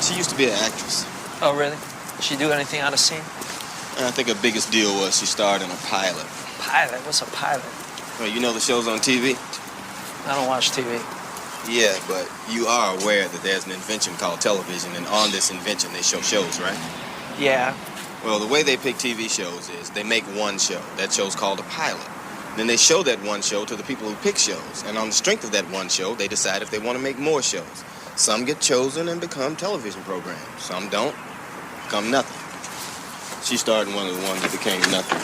She used to be an actress. Oh, really? Did she do anything out of scene? And I think her biggest deal was she starred in a pilot. Pilot? What's a pilot? Well, you know the shows on TV? I don't watch TV. Yeah, but you are aware that there's an invention called television, and on this invention they show shows, right? Yeah. Well, the way they pick TV shows is they make one show. That show's called a pilot. Then they show that one show to the people who pick shows. And on the strength of that one show, they decide if they want to make more shows. Some get chosen and become television programs. Some don't, become nothing. She starred in one of the ones that became nothing.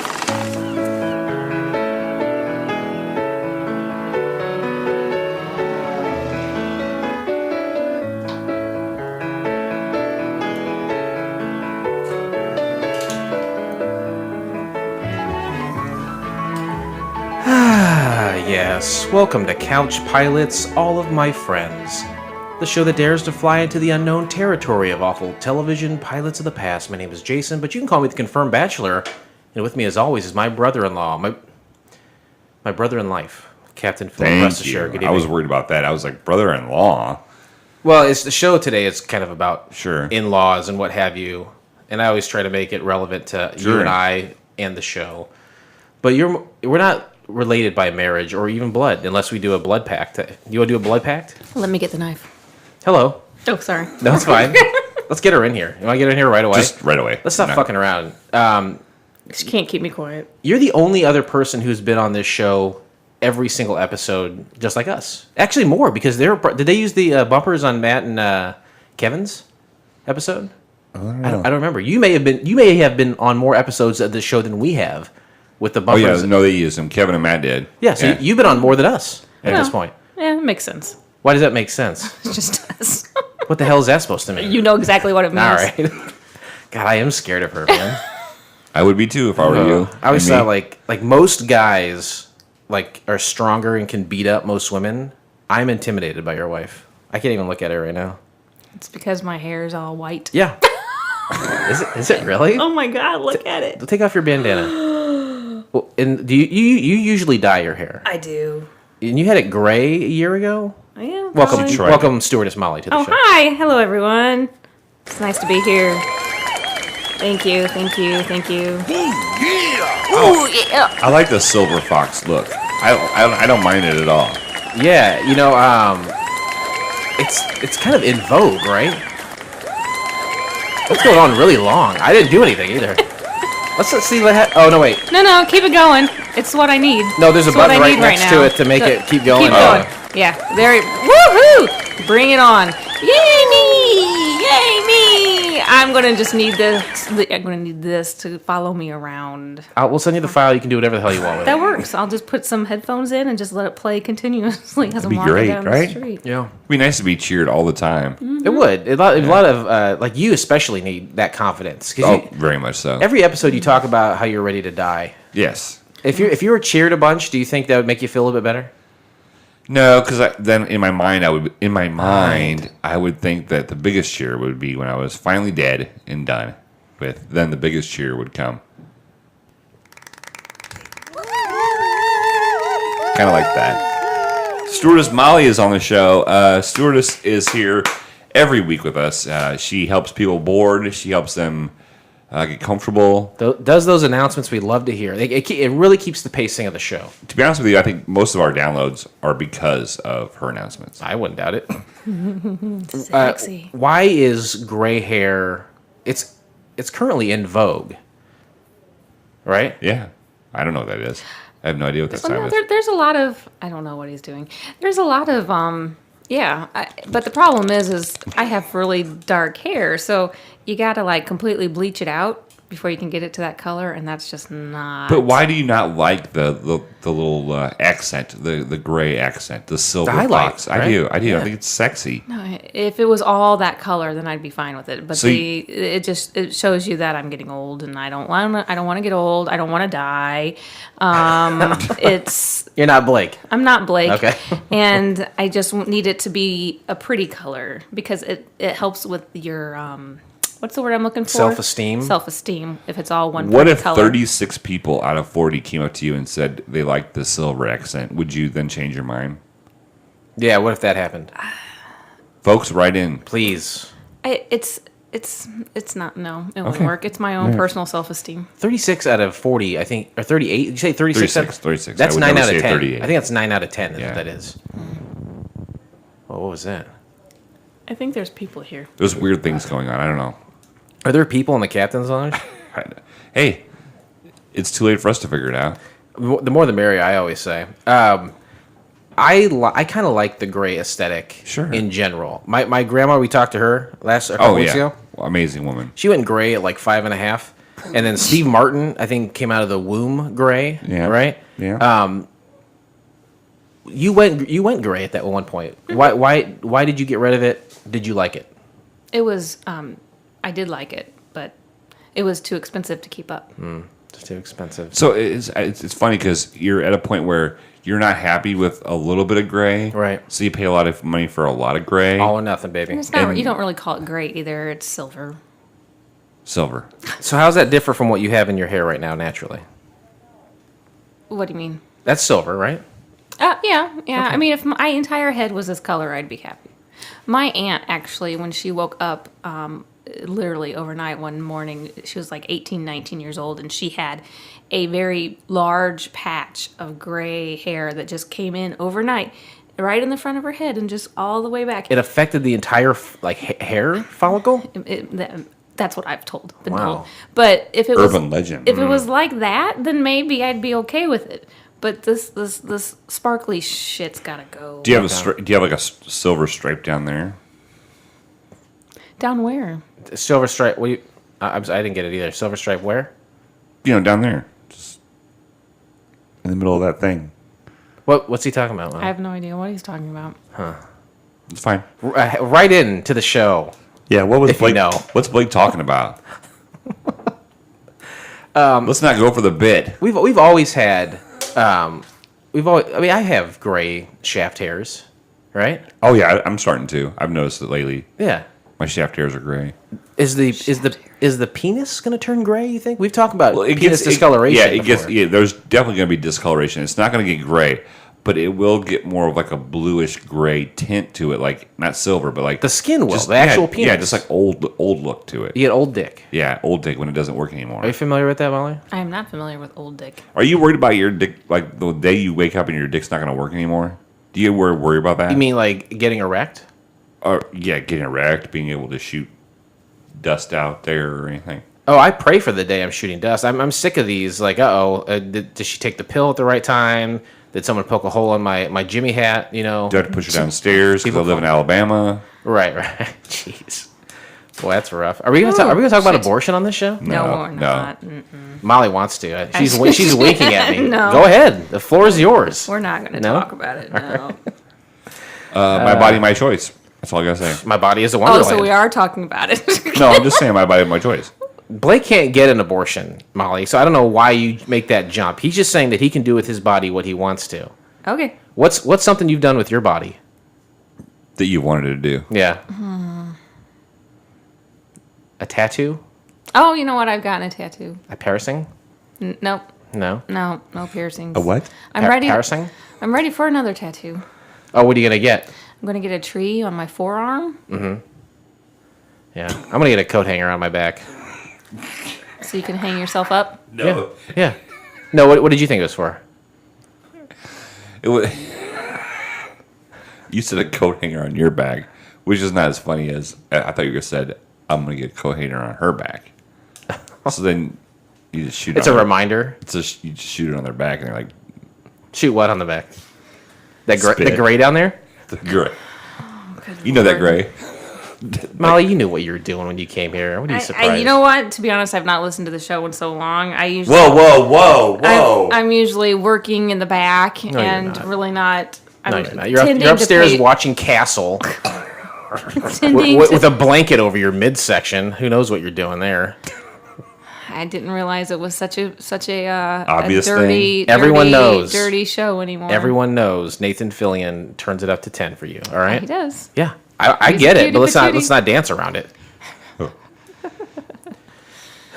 Yes, welcome to Couch Pilots, all of my friends. The show that dares to fly into the unknown territory of awful television pilots of the past. My name is Jason, but you can call me the Confirmed Bachelor. And with me, as always, is my brother-in-law, my brother in life, Captain Phil. Thank you. I was worried about that. I was like, brother-in-law? Well, it's the show today is kind of about Sure. in-laws and what have you. And I always try to make it relevant to you and I and the show. But we're not related by marriage or even blood, unless we do a blood pact. You want to do a blood pact? Let me get the knife. Hello. Oh, sorry. No, it's fine. Let's get her in here. You want to get her in here right away? Just right away. Let's stop fucking around. She can't keep me quiet. You're the only other person who's been on this show every single episode, just like us. Actually, more, because did they use the bumpers on Matt and Kevin's episode? I don't remember. You may have been on more episodes of this show than we have with the bumpers. Oh, yeah. No, they used them. Kevin and Matt did. Yeah, so you've been on more than us at this point. Yeah, it makes sense. Why does that make sense? It just does. What the hell is that supposed to mean? You know exactly what it means. All right. God, I am scared of her, man. I would be too if I were you. I always thought like most guys are stronger and can beat up most women. I'm intimidated by your wife. I can't even look at her right now. It's because my hair is all white. Yeah. Is it really? Oh my God, look at it. Take off your bandana. Well, and do you usually dye your hair? I do. And you had it gray a year ago? Yeah. Welcome, Stewardess Mollz, to the show. Oh, hi. Hello, everyone. It's nice to be here. Thank you. Oh, yeah! I like the silver fox look. I don't mind it at all. Yeah, it's kind of in vogue, right? It's going on really long. I didn't do anything either. Let's see what oh, no, wait. No, keep it going. It's what I need. No, there's a button right next to it to make it keep going. Keep going. Yeah, there. Woohoo! Bring it on. Yay me! I'm gonna just need this. I'm gonna need this to follow me around. We'll send you the file. You can do whatever the hell you want with it. That works. I'll just put some headphones in and just let it play continuously as I'm walking great, down right? the street. Yeah. It'd be nice to be cheered all the time. Mm-hmm. It would. A lot of like you especially need that confidence. Very much so. Every episode you talk about how you're ready to die. Yes. If you were cheered a bunch, do you think that would make you feel a little bit better? No, because then in my mind, I would think that the biggest cheer would be when I was finally dead and done with. Then the biggest cheer would come. Kind of like that. Stewardess Molly is on the show. Stewardess is here every week with us. She helps people board. She helps them get comfortable. Does those announcements we love to hear. It really keeps the pacing of the show. To be honest with you, I think most of our downloads are because of her announcements. I wouldn't doubt it. Sexy. Why is gray hair? It's currently in vogue, right? Yeah. I don't know what that is. I have no idea what that time is. There's a lot of. I don't know what he's doing. There's a lot of. Yeah, but the problem is I have really dark hair, so you gotta like completely bleach it out before you can get it to that color, and that's just not. But why do you not like the little accent, the gray accent, the silver fox? Right? I do. Yeah. I think it's sexy. No, if it was all that color, then I'd be fine with it. But So it shows you that I'm getting old, and I don't want to get old. I don't want to die. You're not Blake. I'm not Blake. Okay. And I just need it to be a pretty color because it helps with your what's the word I'm looking for? Self-esteem. Self-esteem. If it's all one. What if color. 36 people out of 40 came up to you and said they liked the silver accent? Would you then change your mind? Yeah. What if that happened? Folks, write in. Please. It's not. No, it won't work. It's my own personal self-esteem. 36 out of 40, I think, or 38. Did you say 36? 36. That's I would 9 never out of say 10. 38. I think that's 9 out of 10 is Yeah. what that is. Well, what was that? I think there's people here. There's weird things going on. I don't know. Are there people in the captain's lounge? Hey, it's too late for us to figure it out. The more the merrier, I always say. I kind of like the gray aesthetic Sure. in general. My grandma, we talked to her a couple weeks ago. Well, amazing woman. She went gray at like 5.5. And then Steve Martin, I think, came out of the womb gray. Yeah. Right? Yeah. You went gray at that one point. Why did you get rid of it? Did you like it? It was. I did like it, but it was too expensive to keep up. It's too expensive. So it's funny because you're at a point where you're not happy with a little bit of gray. Right. So you pay a lot of money for a lot of gray. All or nothing, baby. It's not. And- You don't really call it gray either. It's silver. Silver. So how's that differ from what you have in your hair right now naturally? What do you mean? That's silver, right? Yeah. I mean, if my entire head was this color, I'd be happy. My aunt, actually, when she woke up, literally overnight one morning, she was like 18, 19 years old, and she had a very large patch of gray hair that just came in overnight, right in the front of her head and just all the way back. It affected the entire hair follicle. That's what I've been Wow. told. But if it Urban legend. if it was like that, then maybe I'd be okay with it. But this sparkly shit's gotta go. Do you have like a silver stripe down there? Down where? Silver stripe. I didn't get it either. Silver stripe where? Down there, just in the middle of that thing. What's he talking about? I have no idea what he's talking about. It's fine. Right in to the show. Yeah. What was If you Blake? know. What's Blake talking about? Let's not go for the bit. We've always had. I mean, I have gray shaft hairs, right? Oh yeah, I'm starting to. I've noticed it lately. Yeah. My shaft hairs are gray. Is the penis going to turn gray? You think we've talked about Well, penis discoloration? Before. There's definitely going to be discoloration. It's not going to get gray, but it will get more of like a bluish gray tint to it, like not silver, but like The skin will, just- the actual penis. Yeah, just like old look to it. You get old dick. Yeah, old dick when it doesn't work anymore. Are you familiar with that, Molly? I am not familiar with old dick. Are you worried about your dick, like the day you wake up and your dick's not going to work anymore? Do you worry about that? You mean like getting erect? Or getting erect, being able to shoot dust out there or anything? Oh, I pray for the day I'm shooting dust. I'm sick of these. Like, did she take the pill at the right time? Did someone poke a hole in my Jimmy hat? You know. Do I have to push her downstairs because I live in Alabama? Right. Jeez. Boy, that's rough. Are we gonna talk about abortion on this show? No, No, we're no. not. Molly wants to. She's winking at me. No. Go ahead. The floor is yours. We're not going to No? talk about it. No. My body, my choice. That's all I gotta say. My body is a Oh, wonderland. so we are talking about it. No, I'm just saying my body, my choice. Blake can't get an abortion, Molly. So I don't know why you make that jump. He's just saying that he can do with his body what he wants to. Okay. What's something you've done with your body? That you wanted to do. Yeah. A tattoo? Oh, you know what? I've gotten a tattoo. A piercing? Nope. No. No piercings. A what? I'm ready. Piercing? I'm ready for another tattoo. Oh, what are you gonna get? I'm going to get a tree on my forearm Yeah, I'm gonna get a coat hanger on my back. so you can hang yourself up. No. Yeah. No, what did you think it was for? It was. You said a coat hanger on your back, which is not as funny as I thought you were said. I'm gonna get a coat hanger on her back. So then you just shoot. It's a reminder. You just shoot it on their back, and they're like, Shoot what on the back? The Spit. gray down there? "The gray." You know that gray. Molly, you knew what you were doing when you came here. What are you surprised? You know what? To be honest, I've not listened to the show in so long. I usually Whoa! I'm usually working in the back you're and not. really not. No, I'm you're not. You're tending upstairs to pay, watching Castle tending with to- a blanket over your midsection. Who knows what you're doing there? I didn't realize it was such a Obvious dirty, thing. Everyone knows. dirty show anymore. Everyone knows Nathan Fillion turns it up to 10 for you. All right. He does. Yeah, I He's get a it, cutie but patootie. let's not dance around it.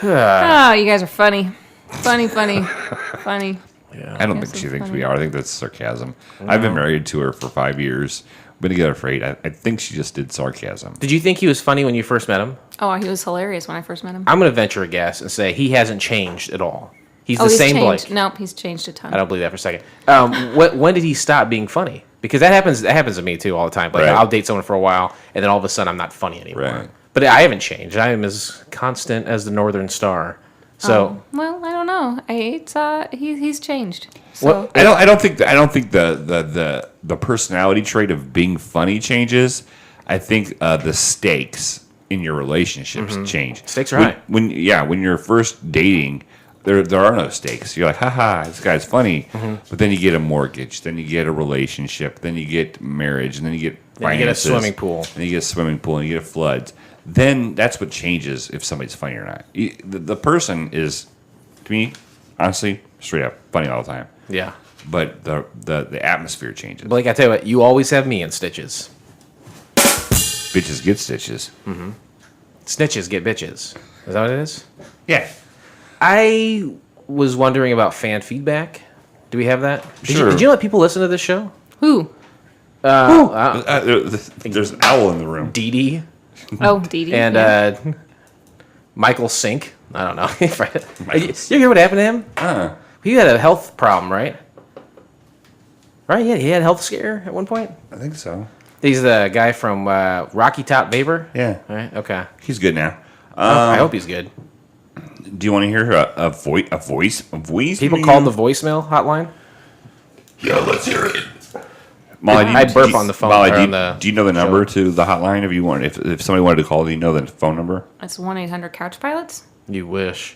Oh, you guys are funny. Funny. I don't Yes, think she it's thinks funny. we are. I think that's sarcasm. I've been married to her for 5 years. I'm going to get afraid. I think she just did sarcasm. Did you think he was funny when you first met him? Oh, he was hilarious when I first met him. I'm going to venture a guess and say he hasn't changed at all. He's the He's same changed. Blake. Nope, he's changed a ton. I don't believe that for a second. When did he stop being funny? Because that happens to me too all the time. Like Right. I'll date someone for a while, and then all of a sudden I'm not funny anymore. Right. But I haven't changed. I am as constant as the Northern Star. So Well, I don't know. He's changed. So what? I don't think the personality trait of being funny changes. I think the stakes in your relationships change. Stakes are high. When you're first dating, there are no stakes. You're like, haha, this guy's funny. But then you get a mortgage, then you get a relationship, then you get marriage, and then you get Then you get a finances, swimming pool. and you get a swimming pool, and you get a floods. Then that's what changes if somebody's funny or not. The person is, to me, honestly, straight up funny all the time. Yeah. But the atmosphere changes. Blake, I tell you what, you always have me in stitches. Bitches get stitches. Snitches get bitches. Is that what it is? Yeah. I was wondering about fan feedback. Do we have that? Sure. Did you know that people listen to this show? who? There's an owl in the room. Dee Dee Oh, Dee Dee. and Michael Sink. I don't know. You hear what happened to him? He had a health problem, right? Right? Yeah, he had a health scare at one point. I think so. He's the guy from Rocky Top Vapor. Yeah. All right. Okay. He's good now. I hope he's good. Do you want to hear a voice? People called the voicemail hotline. Yeah, let's hear it. Molly, I burp on the phone. Molly, or on the do you know the number to the hotline? If you want, if somebody wanted to call, do you know the phone number? It's 1-800-COUCH-PILOTS. You wish.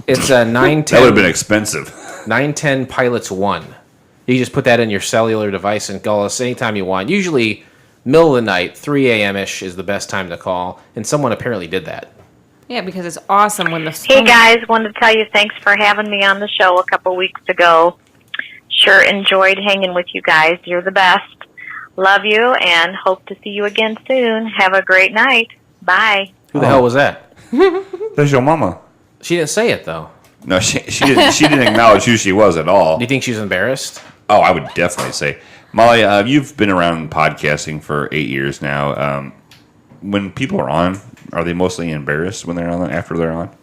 It's a 910. That would have been expensive. 910 Pilots 1. You just put that in your cellular device and call us anytime you want. Usually, middle of the night, 3 a.m.-ish is the best time to call. And someone apparently did that. Yeah, because it's awesome when the Hey guys, wanted to tell you thanks for having me on the show a couple weeks ago. Sure enjoyed hanging with you guys. You're the best. Love you and hope to see you again soon. Have a great night. Bye. Who the hell was that? There's your mama. She didn't say it, though. No, she didn't. She didn't acknowledge who she was at all. Do you think she was embarrassed? Oh, I would definitely say, Molly, you've been around podcasting for 8 years now. When people are on, are they mostly embarrassed when they're on after they're on?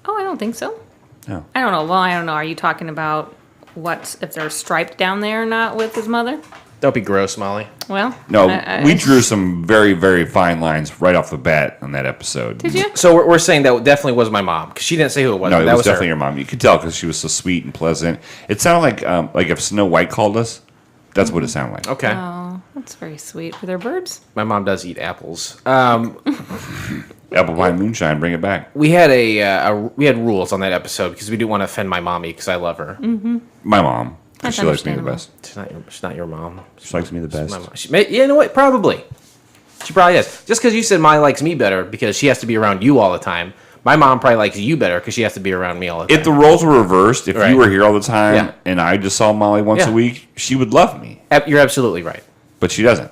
Oh, I don't think so. No. I don't know. Well, I don't know. Are you talking about if they're striped down there or not with his mother? Don't be gross, Molly. Well, No, we drew some very, very fine lines right off the bat on that episode. Did you? So we're saying that definitely was my mom, because she didn't say who it was. No, but it that was definitely her. your mom. You could tell because she was so sweet and pleasant. It sounded like if Snow White called us, that's what it sounded like. Okay. Oh, that's very sweet. Were there birds? My mom does eat apples. Apple pie moonshine, bring it back. We had we had rules on that episode because we didn't want to offend my mommy because I love her. My mom. That's She likes me the understandable. best. She's not your mom. She likes me the best. My mom. You know what? Probably. She probably is. Just because you said Molly likes me better because she has to be around you all the time. My mom probably likes you better because she has to be around me all the time. If the roles were reversed, if Right. you were here all the time Yeah. and I just saw Molly once Yeah. a week, she would love me. You're absolutely right. But she doesn't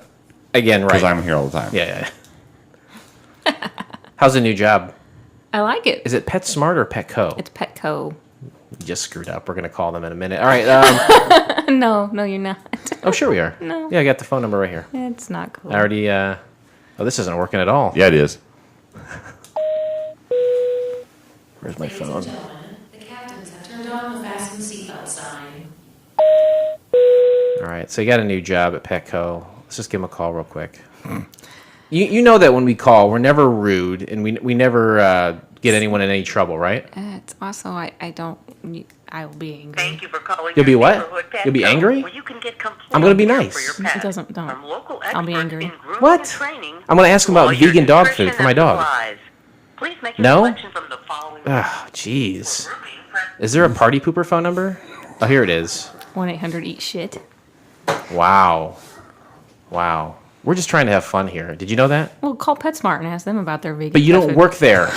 Again, right. because I'm here all the time. Yeah. How's the new job? I like it. Is it PetSmart or Petco? It's Petco. You just screwed up. We're going to call them in a minute. All right. No, you're not. Oh, sure we are. No. Yeah, I got the phone number right here. It's not cool. I already... oh, this isn't working at all. Yeah, it is. Where's my phone? The captains have turned on the fasten seatbelt sign. All right, so you got a new job at Petco. Let's just give him a call real quick. You know that when we call, we're never rude, and we never get anyone in any trouble, right? It's also, I will be angry. Thank you for calling. You'll be your what? neighborhood pet You'll be shop, angry? where you can get complete I'm gonna be care nice. for your pet. It doesn't- don't. From local I'll be experts angry. in grooming What? and training I'm going to ask him to all about your vegan dog nutrition food for my and dog. supplies. Please make a No? selection from the following. Ah, jeez. Grooming, friend- Is there a party pooper phone number? Oh, here it is. 1-800-EAT-SHIT. Wow. We're just trying to have fun here. Did you know that? Well, call PetSmart and ask them about their vegan But you pet don't food. work there.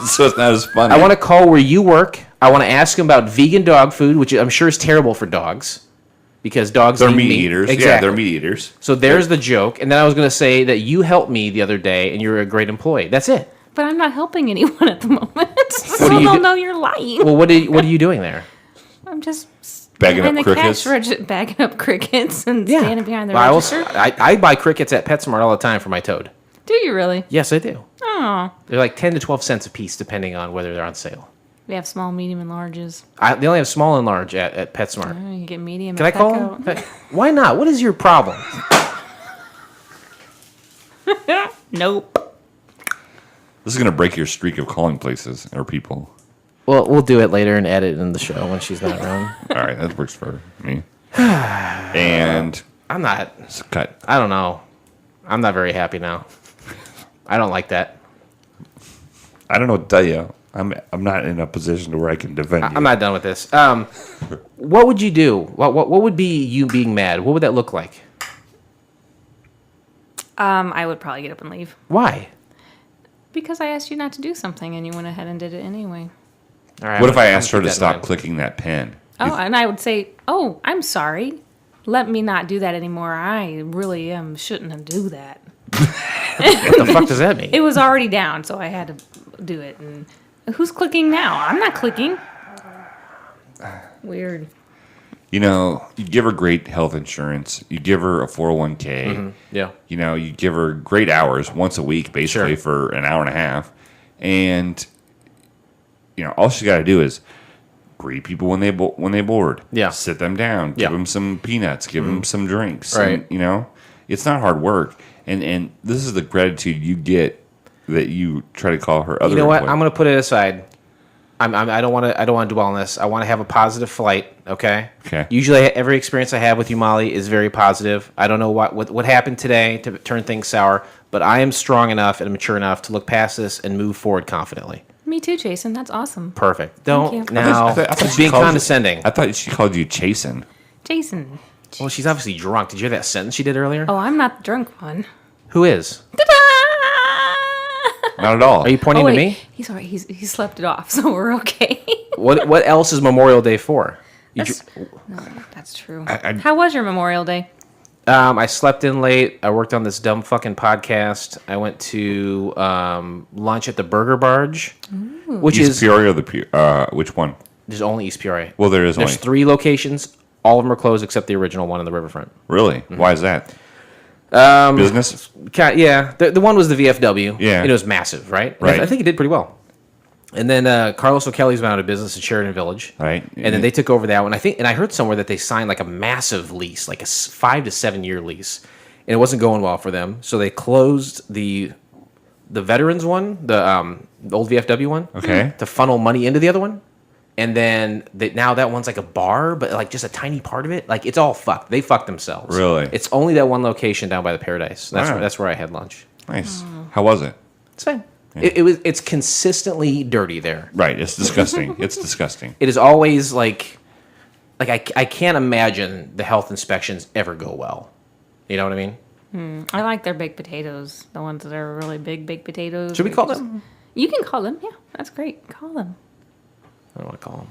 So it's not as funny. I want to call where you work. I want to ask him about vegan dog food, which I'm sure is terrible for dogs. Because dogs They're need meat eaters. Exactly. Yeah, they're meat eaters. So there's the joke. And then I was going to say that you helped me the other day and you're a great employee. That's it. But I'm not helping anyone at the moment. So do you they'll do? know you're lying. Well, what are you doing there? I'm just Bagging And up the crickets. cash register bagging up crickets and Yeah. standing behind the Well, register. I buy crickets at PetSmart all the time for my toad. Do you really? Yes, I do. Oh. They're like 10 to 12 cents a piece, depending on whether they're on sale. We have small, medium, and larges. They only have small and large at PetSmart. Oh, you get medium. Can I at call Petco. them? Why not? What is your problem? Nope. This is going to break your streak of calling places or people. Well, we'll do it later and edit in the show when she's not around. All right, that works for me. And I'm not. it's a cut. I don't know. I'm not very happy now. I don't like that. I don't know what to tell you. I'm not in a position to where I can defend you. I'm not done with this. What would you do? What would be you being mad? What would that look like? I would probably get up and leave. Why? Because I asked you not to do something and you went ahead and did it anyway. All right, What I'm if I gonna asked her keep to that in stop mind. clicking that pen? Oh, and I would say, "Oh, I'm sorry. Let me not do that anymore. I really shouldn't have do that." What the fuck does that mean? It was already down, so I had to do it. And who's clicking now? I'm not clicking. Weird. You know, you give her great health insurance. You give her a 401k. Yeah. You know, you give her great hours once a week, basically, Sure. for an hour and a half. And, you know, all she's got to do is greet people when they board. Yeah. Sit them down. Yeah. Give them some peanuts. Give them some drinks. Right. And, you know, it's not hard work. And this is the gratitude you get that you try to call her other You know what? employee. I'm going to put it aside. I don't want to dwell on this. I want to have a positive flight. Okay. Okay. Usually, every experience I have with you, Molly, is very positive. I don't know what happened today to turn things sour, but I am strong enough and mature enough to look past this and move forward confidently. Me too, Jason. That's awesome. Perfect. Don't you. now. I thought She's she being called you- condescending. I thought she called you Chasen. Jason. Well, she's obviously drunk. Did you hear that sentence she did earlier? Oh, I'm not the drunk one. Who is? Not at all. Are you pointing Oh, to wait. me? He's all right. He slept it off, so we're okay. What else is Memorial Day for? That's true. I- How was your Memorial Day? I slept in late. I worked on this dumb fucking podcast. I went to lunch at the Burger Barge, which East is Peoria or which one? there's only East Peoria. Well, there's There's only 3 locations. All of them are closed except the original one in the riverfront. Really? Mm-hmm. Why is that? Business. Yeah, the one was the VFW. Yeah. And it was massive, right? Right. I think it did pretty well. And then Carlos O'Kelly's went out of business at Sheridan Village. Right. And then they took over that one. I heard somewhere that they signed like a massive lease, like a 5 to 7 year lease, and it wasn't going well for them. So they closed the veterans one, the old VFW one, Okay. to funnel money into the other one. And then now that one's like a bar, but like just a tiny part of it. Like it's all fucked. They fucked themselves. Really? It's only that one location down by the Paradise. Wow. That's where I had lunch. Nice. How was it? It's fine. It's consistently dirty there. Right. It's disgusting. It's disgusting. It is always like I can't imagine the health inspections ever go well. You know what I mean? I like their baked potatoes. The ones that are really big baked potatoes. Should we call them? You can call them. Yeah, that's great. Call them. I don't want to call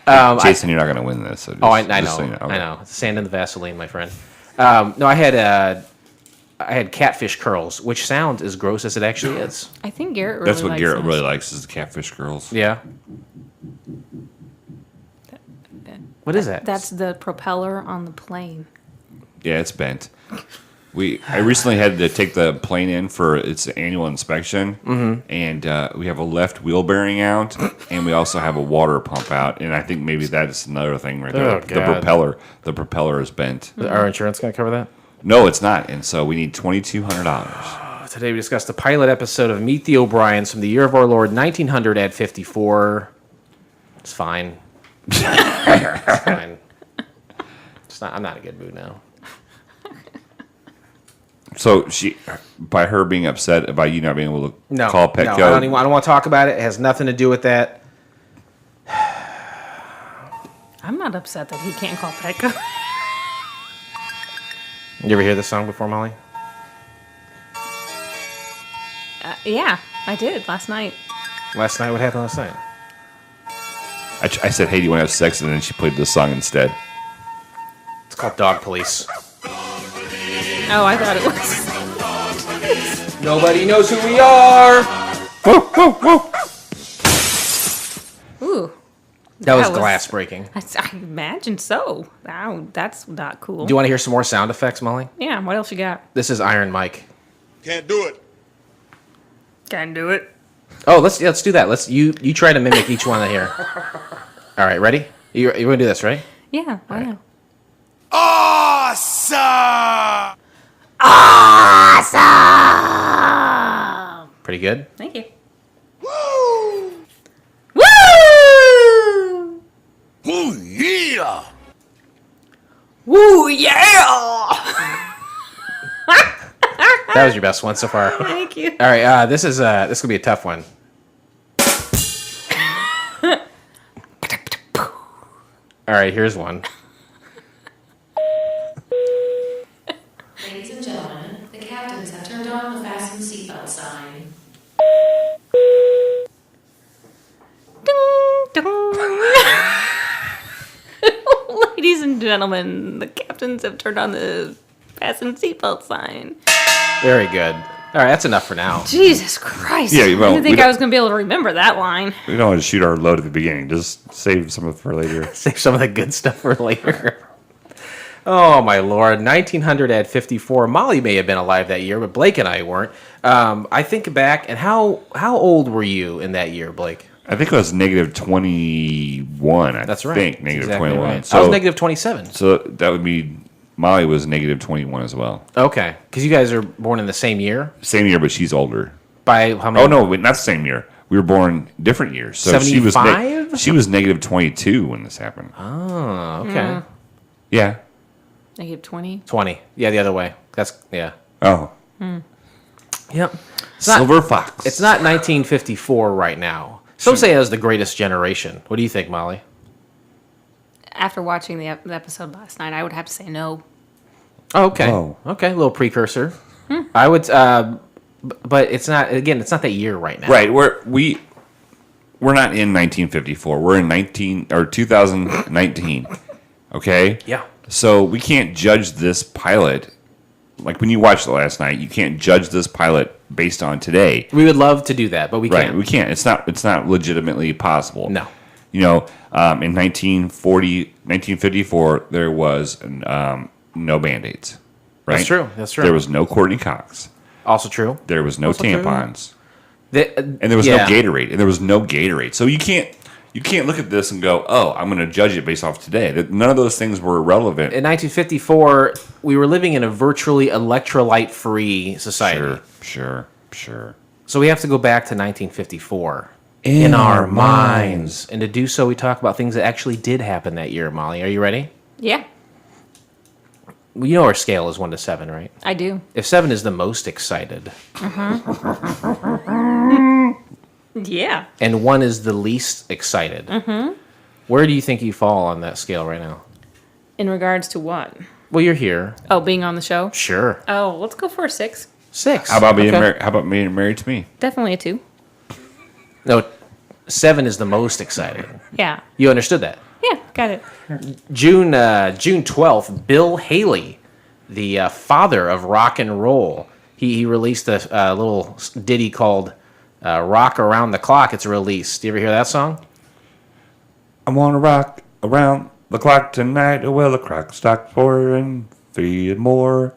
them. Jason, you're not going to win this. So just, I just know. so you know. I know. It's the sand and the Vaseline, my friend. No, I had catfish curls, which sounds as gross as it actually is. I think Garrett really That's what likes Garrett those. really likes is the catfish girls. Yeah. What is that? That's the propeller on the plane. Yeah, it's bent. I recently had to take the plane in for its annual inspection, and we have a left wheel bearing out, and we also have a water pump out, and I think maybe that's another thing right there. Oh, God. The propeller is bent. Our insurance going to cover that? No, it's not, and so we need $2,200. Today we discussed the pilot episode of Meet the O'Briens from the year of our Lord 1900 at 54. It's fine. It's fine. I'm not in a good mood now. So by her being upset about you not being able to No, call Petco, no, I don't want to talk about it. It has nothing to do with that. I'm not upset that he can't call Petco. You ever hear this song before, Molly? Yeah, I did last night. Last night? What happened last night? I said, "Hey, do you want to have sex?" And then she played this song instead. It's called Dog Police. Oh, I thought it was. Nobody knows who we are. Ooh, That was glass breaking. I imagine so. Wow, that's not cool. Do you want to hear some more sound effects, Molly? Yeah, what else you got? This is Iron Mike. Can't do it. Can do it. Oh, let's do that. You try to mimic each one here. All right, ready? You want to do this, right? Yeah, I know. Awesome! Awesome! Pretty good. Thank you. Woo! Woo! Ooh, yeah! Woo, yeah! That was your best one so far. Thank you. All right, this gonna be a tough one. All right, here's one. Ladies and gentlemen, the captains have turned on the fasten seatbelt sign. Ding, dong. Ladies and gentlemen, the captains have turned on the fasten seatbelt sign. Very good. All right, that's enough for now. Jesus Christ. Yeah, well, I didn't think we I was going to be able to remember that line. We don't want to shoot our load at the beginning. Just save some of it for later. Save some of the good stuff for later. Oh, my Lord. 1954. Molly may have been alive that year, but Blake and I weren't. I think back, and how old were you in that year, Blake? I think it was negative 21. That's right. I think negative Exactly 21. right. So I was negative 27. So that would be Molly was negative 21 as well. Okay, because you guys are born in the same year? Same year, but she's older. By how many? Oh no, wait, not the same year. We were born different years. So 75? she was negative 22 when this happened. Oh, okay. Yeah. Negative 20. 20. Yeah, the other way. Yeah. Oh. Yep. Silver Fox. It's not 1954 right now. Some say it was the greatest generation. What do you think, Molly? After watching the episode last night, I would have to say no. Oh, okay. Oh. Okay, a little precursor. I would, but it's not. Again, it's not that year right now. Right. We're not in 1954. We're in 2019. Okay. Yeah. So we can't judge this pilot. Like when you watched it last night, you can't judge this pilot based on today. We would love to do that, but we Right. can't. We can't. It's not legitimately possible. No. You know, in 1954, there was no Band-Aids. Right? That's true. That's true. There was no Courtney Cox. Also true. There was no Also true. tampons. And And there was no Gatorade. And there was no Gatorade. So you can't look at this and go, oh, I'm going to judge it based off today. None of those things were relevant. In 1954, we were living in a virtually electrolyte-free society. Sure. So we have to go back to 1954. In our minds. And to do so, we talk about things that actually did happen that year, Molly. Are you ready? Yeah, Well, you know our scale is 1 to 7, right? I do. If 7 is the most excited, Yeah. and 1 is the least excited, where do you think you fall on that scale right now? In regards to what? Well, you're here. Oh, being on the show? Sure. Oh, let's go for a 6. 6. How about being Okay. married? How about being married to me? Definitely a 2. No, 7 is the most excited. Yeah. You understood that? Yeah, got it. June 12th, Bill Haley, the father of rock and roll, he released a little ditty called "Rock Around the Clock." It's released. Do you ever hear that song? I want to rock around the clock tonight. Well, the clock stops 4 and 3 and more.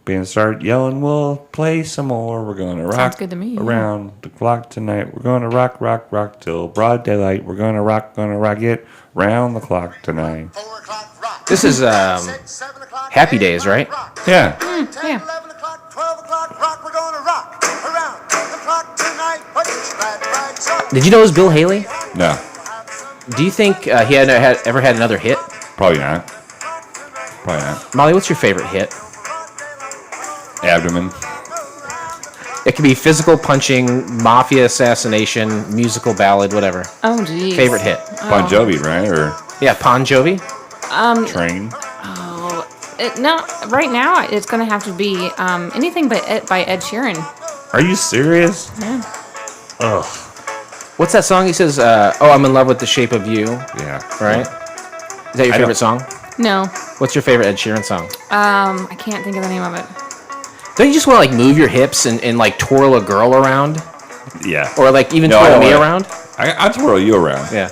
Band start yelling, we'll play some more. We're going to rock Sounds good to me, yeah. around the clock tonight. We're going to rock till broad daylight. We're going to rock it round the clock tonight. 4 o'clock rock. This is 6, 7 o'clock. Happy 8 Days, right? Rock. Yeah. 10, yeah. 11 o'clock, 12 o'clock rock. We're going to rock around the clock tonight. Put your glad rags on. Did you know it was Bill Haley? No, Do you think he had ever had another hit? probably not. Probably not. Molly, what's your favorite hit? Abdomen. It could be physical punching, mafia assassination, musical ballad, whatever. Oh, geez. Favorite hit? Bon Jovi, right? Or Yeah, Bon Jovi. Train. No, right now it's going to have to be anything by Ed Sheeran. Are you serious? Yeah. What's that song? He says, "Oh, I'm in love with the shape of you." Yeah. Right? Is that your I favorite don't- song? No, What's your favorite Ed Sheeran song? I can't think of the name of it. Don't you just want to like move your hips and like twirl a girl around, Yeah. or like even No, I twirl don't me wanna- around? I'll twirl you around. Yeah.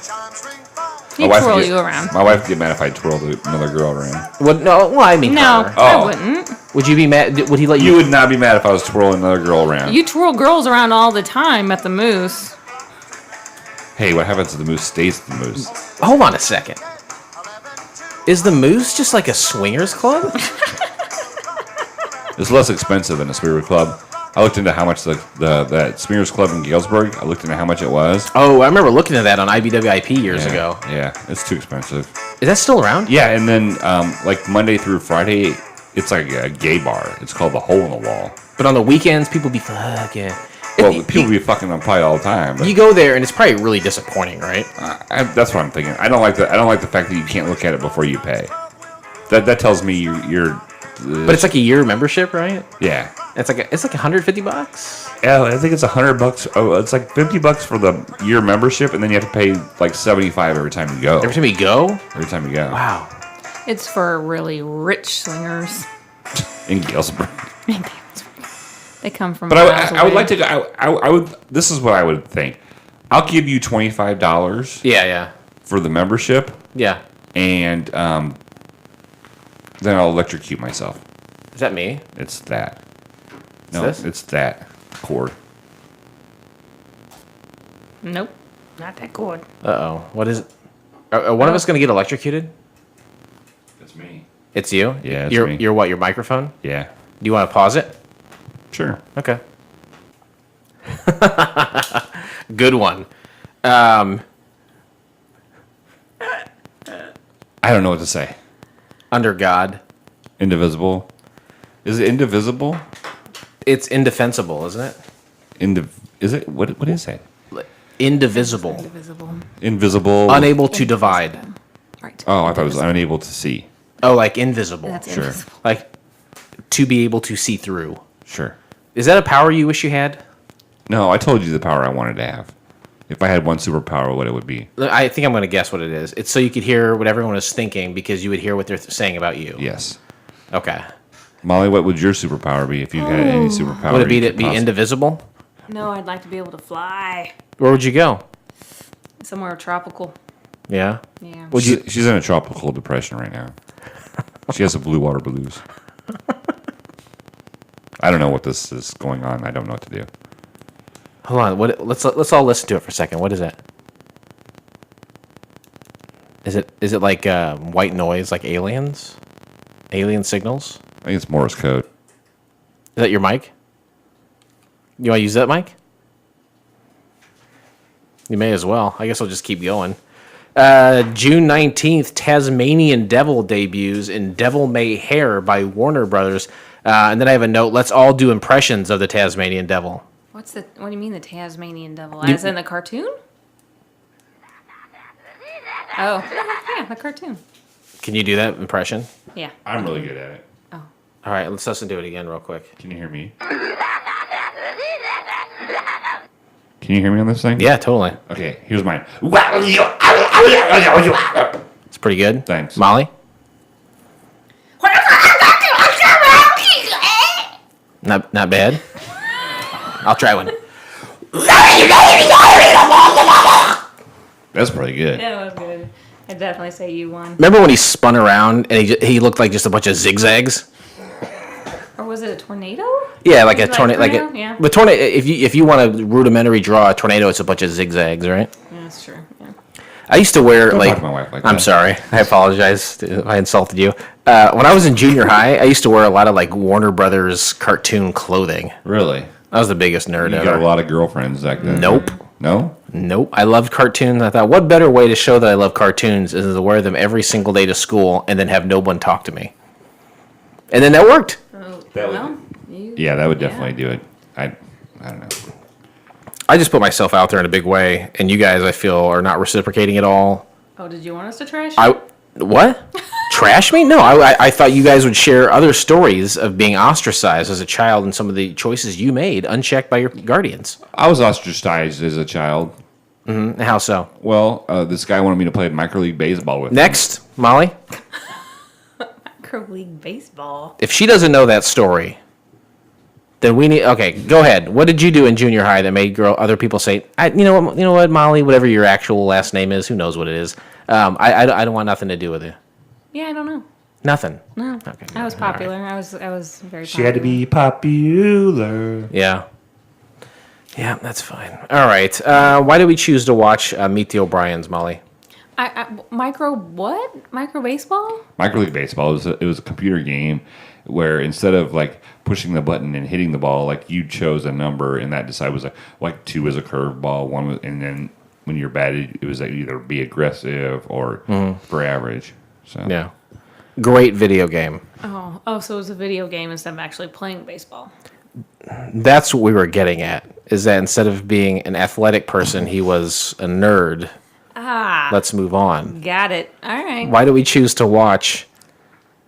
He'd twirl you around. My wife would get mad if I twirled another girl around. Well, I mean, No, her. I wouldn't. Would you be mad? Would he let you? You would not be mad if I was twirling another girl around. You twirl girls around all the time at the Moose. Hey, what happens if the moose stays at the moose? Hold on a second. Is the Moose just like a swingers club? It's less expensive than a Spirit Club. I looked into how much that Swingers Club in Galesburg. I looked into how much it was. Oh, I remember looking at that on IBWIP years ago. Yeah, it's too expensive. Is that still around? Yeah, and then like Monday through Friday, it's like a gay bar. It's called the Hole in the Wall. But on the weekends, people be fucking. Well, people be fucking on pie all the time. But You go there and it's probably really disappointing, right? that's what I'm thinking. I don't like the fact that you can't look at it before you pay. That tells me you're. But it's like a year membership, right? Yeah. It's like $150. Yeah, I think it's $100. Oh, it's like $50 for the year membership, and then you have to pay like $75 every time you go. Every time you go? Every time you go. Wow. It's for really rich swingers. In Galesburg. They come from. But miles I would away. like to go. I would. This is what I would think. I'll give you $25. Yeah. For the membership, Yeah. and then I'll electrocute myself. Is that me? It's that. No, this? it's that cord. Nope, not that good. Uh-oh. What is it? Are one of us going to get electrocuted? It's me. It's you? Yeah, it's you're, me. You're what, your microphone? Yeah. Do you want to pause it? Sure. Okay. Good one. I don't know what to say. Under God. Indivisible. Is it indivisible? It's indefensible, isn't it? Is it? What is it? Indivisible. Indivisible. Invisible. Unable to divide. Right. Oh, I thought it was unable to see. Oh, like invisible. That's Sure. invisible. Like to be able to see through. Sure. Is that a power you wish you had? No, I told you the power I wanted to have. If I had one superpower, what it would be. I think I'm going to guess what it is. It's so you could hear what everyone is thinking because you would hear what they're saying about you. Yes. Okay. Molly, what would your superpower be if you had any superpower? Would it be you to could be possibly- indivisible? No, I'd like to be able to fly Where would you go? somewhere tropical. Yeah. Yeah. Would you? She's in a tropical depression right now. She has the blue water blues. I don't know what this is going on. I don't know what to do. Hold on. What? Let's all listen to it for a second. What is that? Is it like white noise, like aliens? Alien signals? I think it's Morse code. Is that your mic? You want to use that mic? You may as well. I guess I'll just keep going. June 19th, Tasmanian Devil debuts in Devil May Hair by Warner Brothers. And then I have a note, let's all do impressions of the Tasmanian Devil. What do you mean the Tasmanian devil? As in the cartoon? Oh, yeah, the cartoon. Can you do that impression? Yeah. I'm really good at it. Oh. All right, let's listen to it again real quick. Can you hear me? Can you hear me on this thing? Yeah, totally. Okay, here's mine. It's pretty good. Thanks. Molly? Not bad. I'll try one. That's pretty good. Yeah, that was good. I'd definitely say you won. Remember when he spun around and he looked like just a bunch of zigzags? Or was it a tornado? Yeah, like a Like tornado. tornado? Yeah. But tornado. If you want to rudimentary draw a tornado, it's a bunch of zigzags, right? Yeah, that's true. Yeah. I used to wear Don't like. talk to my wife like I'm that. sorry. I apologize if I insulted you. When I was in junior high, I used to wear a lot of like Warner Brothers cartoon clothing. Really? I was the biggest nerd You ever. got a lot of girlfriends back then. Nope. No? Nope. I loved cartoons. I thought, what better way to show that I love cartoons is to wear them every single day to school and then have no one talk to me. And then that worked. Oh, That would- well, you, Yeah, that would definitely do it. I don't know. I just put myself out there in a big way, and you guys, I feel, are not reciprocating at all. Oh, did you want us to trash you? I what? Trash me? No, I thought you guys would share other stories of being ostracized as a child and some of the choices you made unchecked by your guardians. I was ostracized as a child. Mm-hmm. How so? Well, this guy wanted me to play micro league baseball with him. Next, Molly. Micro league baseball. If she doesn't know that story, then we need. Okay, go ahead. What did you do in junior high that made other people say, you know what, Molly, whatever your actual last name is, who knows what it is? I don't want nothing to do with it. Yeah, I don't know. Nothing. No, Okay. I was all right. popular. I was very. She had to be popular. Yeah. Yeah, that's fine. All right. Why did we choose to watch Meet the O'Briens, Molly? Micro baseball? Micro League Baseball it was a computer game where instead of like pushing the button and hitting the ball, like you chose a number and that decided was like 2 was a curveball, 1 was, and then when you're batted, it was like either be aggressive or for average. So Yeah. Great video game. Oh, so it was a video game instead of actually playing baseball. That's what we were getting at, is that instead of being an athletic person, he was a nerd. Let's move on. Got it. All right. Why do we choose to watch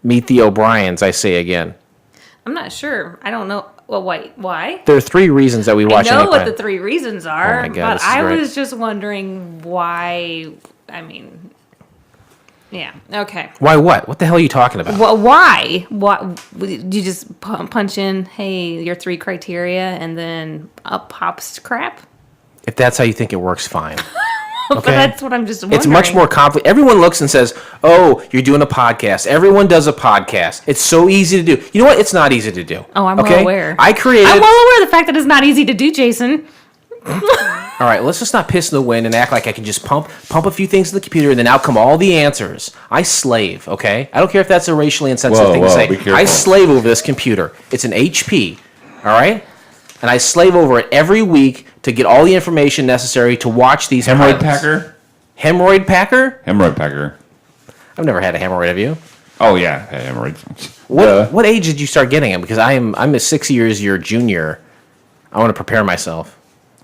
Meet the O'Briens, I say again? I'm not sure. I don't know. Well, why? There are 3 reasons that we watch I know anytime. what the 3 reasons are, Oh my God, but this is I great. was just wondering why. I mean, yeah. Okay. Why what? What the hell are you talking about? Well, why? What? You just punch in, hey, your 3 criteria, and then up pops crap? If that's how you think it works, fine. But Okay. that's what I'm just wondering. It's much more complicated. Everyone looks and says, "Oh, you're doing a podcast." Everyone does a podcast. It's so easy to do. You know what? It's not easy to do. Oh, I'm well aware. I created. I'm well aware of the fact that it's not easy to do, Jason. All right, let's just not piss in the wind and act like I can just pump a few things in the computer and then out come all the answers. I slave, okay? I don't care if that's a racially insensitive thing to say. be careful. I slave over this computer. It's an HP, all right? And I slave over it every week to get all the information necessary to watch these Hemorrhoid pilots. packer? Hemorrhoid packer? Hemorrhoid packer. I've never had a hemorrhoid, have you? Oh yeah, hemorrhoids. What age did you start getting them? Because I'm a 6 years your junior. I want to prepare myself.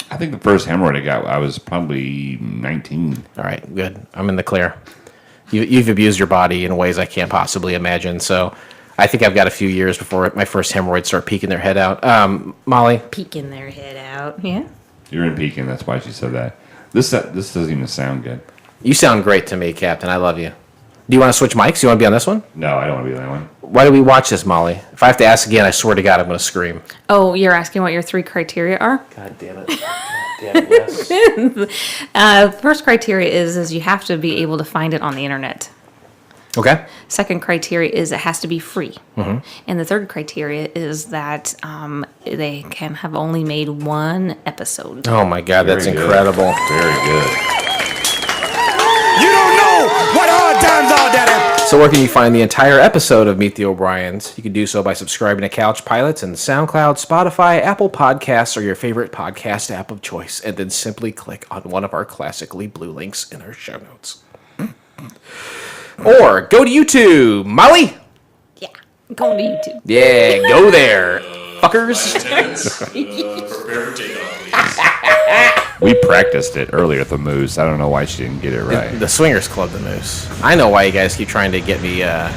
I think the first hemorrhoid I got, I was probably 19. All right, good. I'm in the clear. You've abused your body in ways I can't possibly imagine. So I think I've got a few years before my first hemorrhoids start peeking their head out. Molly? Peeking their head out. Yeah. You're in Pekin, that's why she said that. This doesn't even sound good. You sound great to me, Captain. I love you. Do you want to switch mics? Do you want to be on this one? No, I don't want to be that one. Why do we watch this, Molly? If I have to ask again, I swear to God, I'm going to scream. Oh, you're asking what your 3 criteria are? God damn it. God damn it, yes. First criteria is you have to be able to find it on the internet. Okay. Second criteria is it has to be free. Mm-hmm. And the third criteria is that they can have only made 1 episode. Oh, my God, that's Very good. incredible. Very good. You don't know what hard times are, Daddy. So where can you find the entire episode of Meet the O'Briens? You can do so by subscribing to Couch Pilots and SoundCloud, Spotify, Apple Podcasts, or your favorite podcast app of choice, and then simply click on one of our classically blue links in our show notes. Or go to YouTube, Molly. Yeah, go to YouTube. Yeah, go there, fuckers. We practiced it earlier at the Moose. I don't know why she didn't get it right. The Swingers Club, the Moose. I know why you guys keep trying to get me To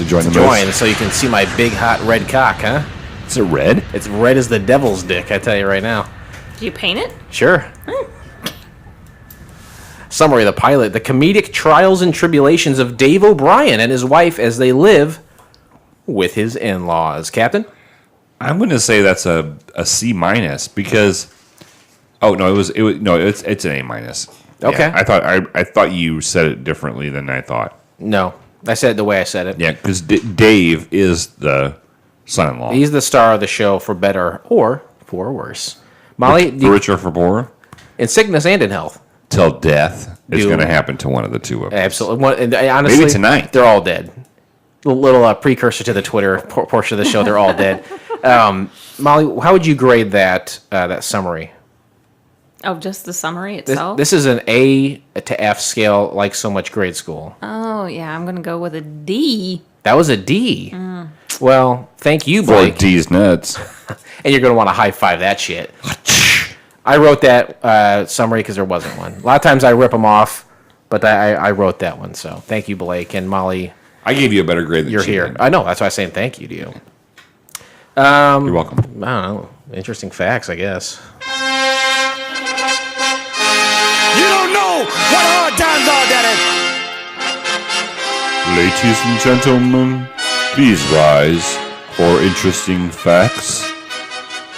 join the join, Moose. so you can see my big hot red cock, huh? Is it red? It's red as the devil's dick, I tell you right now. Do you paint it? Sure. Summary of the pilot: the comedic trials and tribulations of Dave O'Brien and his wife as they live with his in-laws. Captain? I'm going to say that's a C minus because. Oh no, it's an A minus. Okay. Yeah, I thought you said it differently than I thought. No. I said it the way I said it. Yeah, because Dave is the son-in-law. He's the star of the show for better or for worse. Molly, for richer or for poorer, in sickness and in health. till death is Do- going to happen to one of the two of us. Absolutely. And honestly, Maybe tonight. They're all dead. Little precursor to the Twitter portion of the show. They're all dead. Molly, how would you grade that summary? Oh, just the summary itself? This is an A to F scale, like so much grade school. Oh, yeah, I'm going to go with a D. That was a D. Well, thank you, For Blake. D's nuts. And you're going to want to high five that shit. I wrote that summary because there wasn't one. A lot of times I rip them off, but I wrote that one. So thank you, Blake. And Molly, I gave you a better grade than you're she here. did. I know. That's why I'm saying thank you to you. You're welcome. I don't know. Interesting facts, I guess. You don't know what hard times are, Daddy. Ladies and gentlemen, please rise for interesting facts.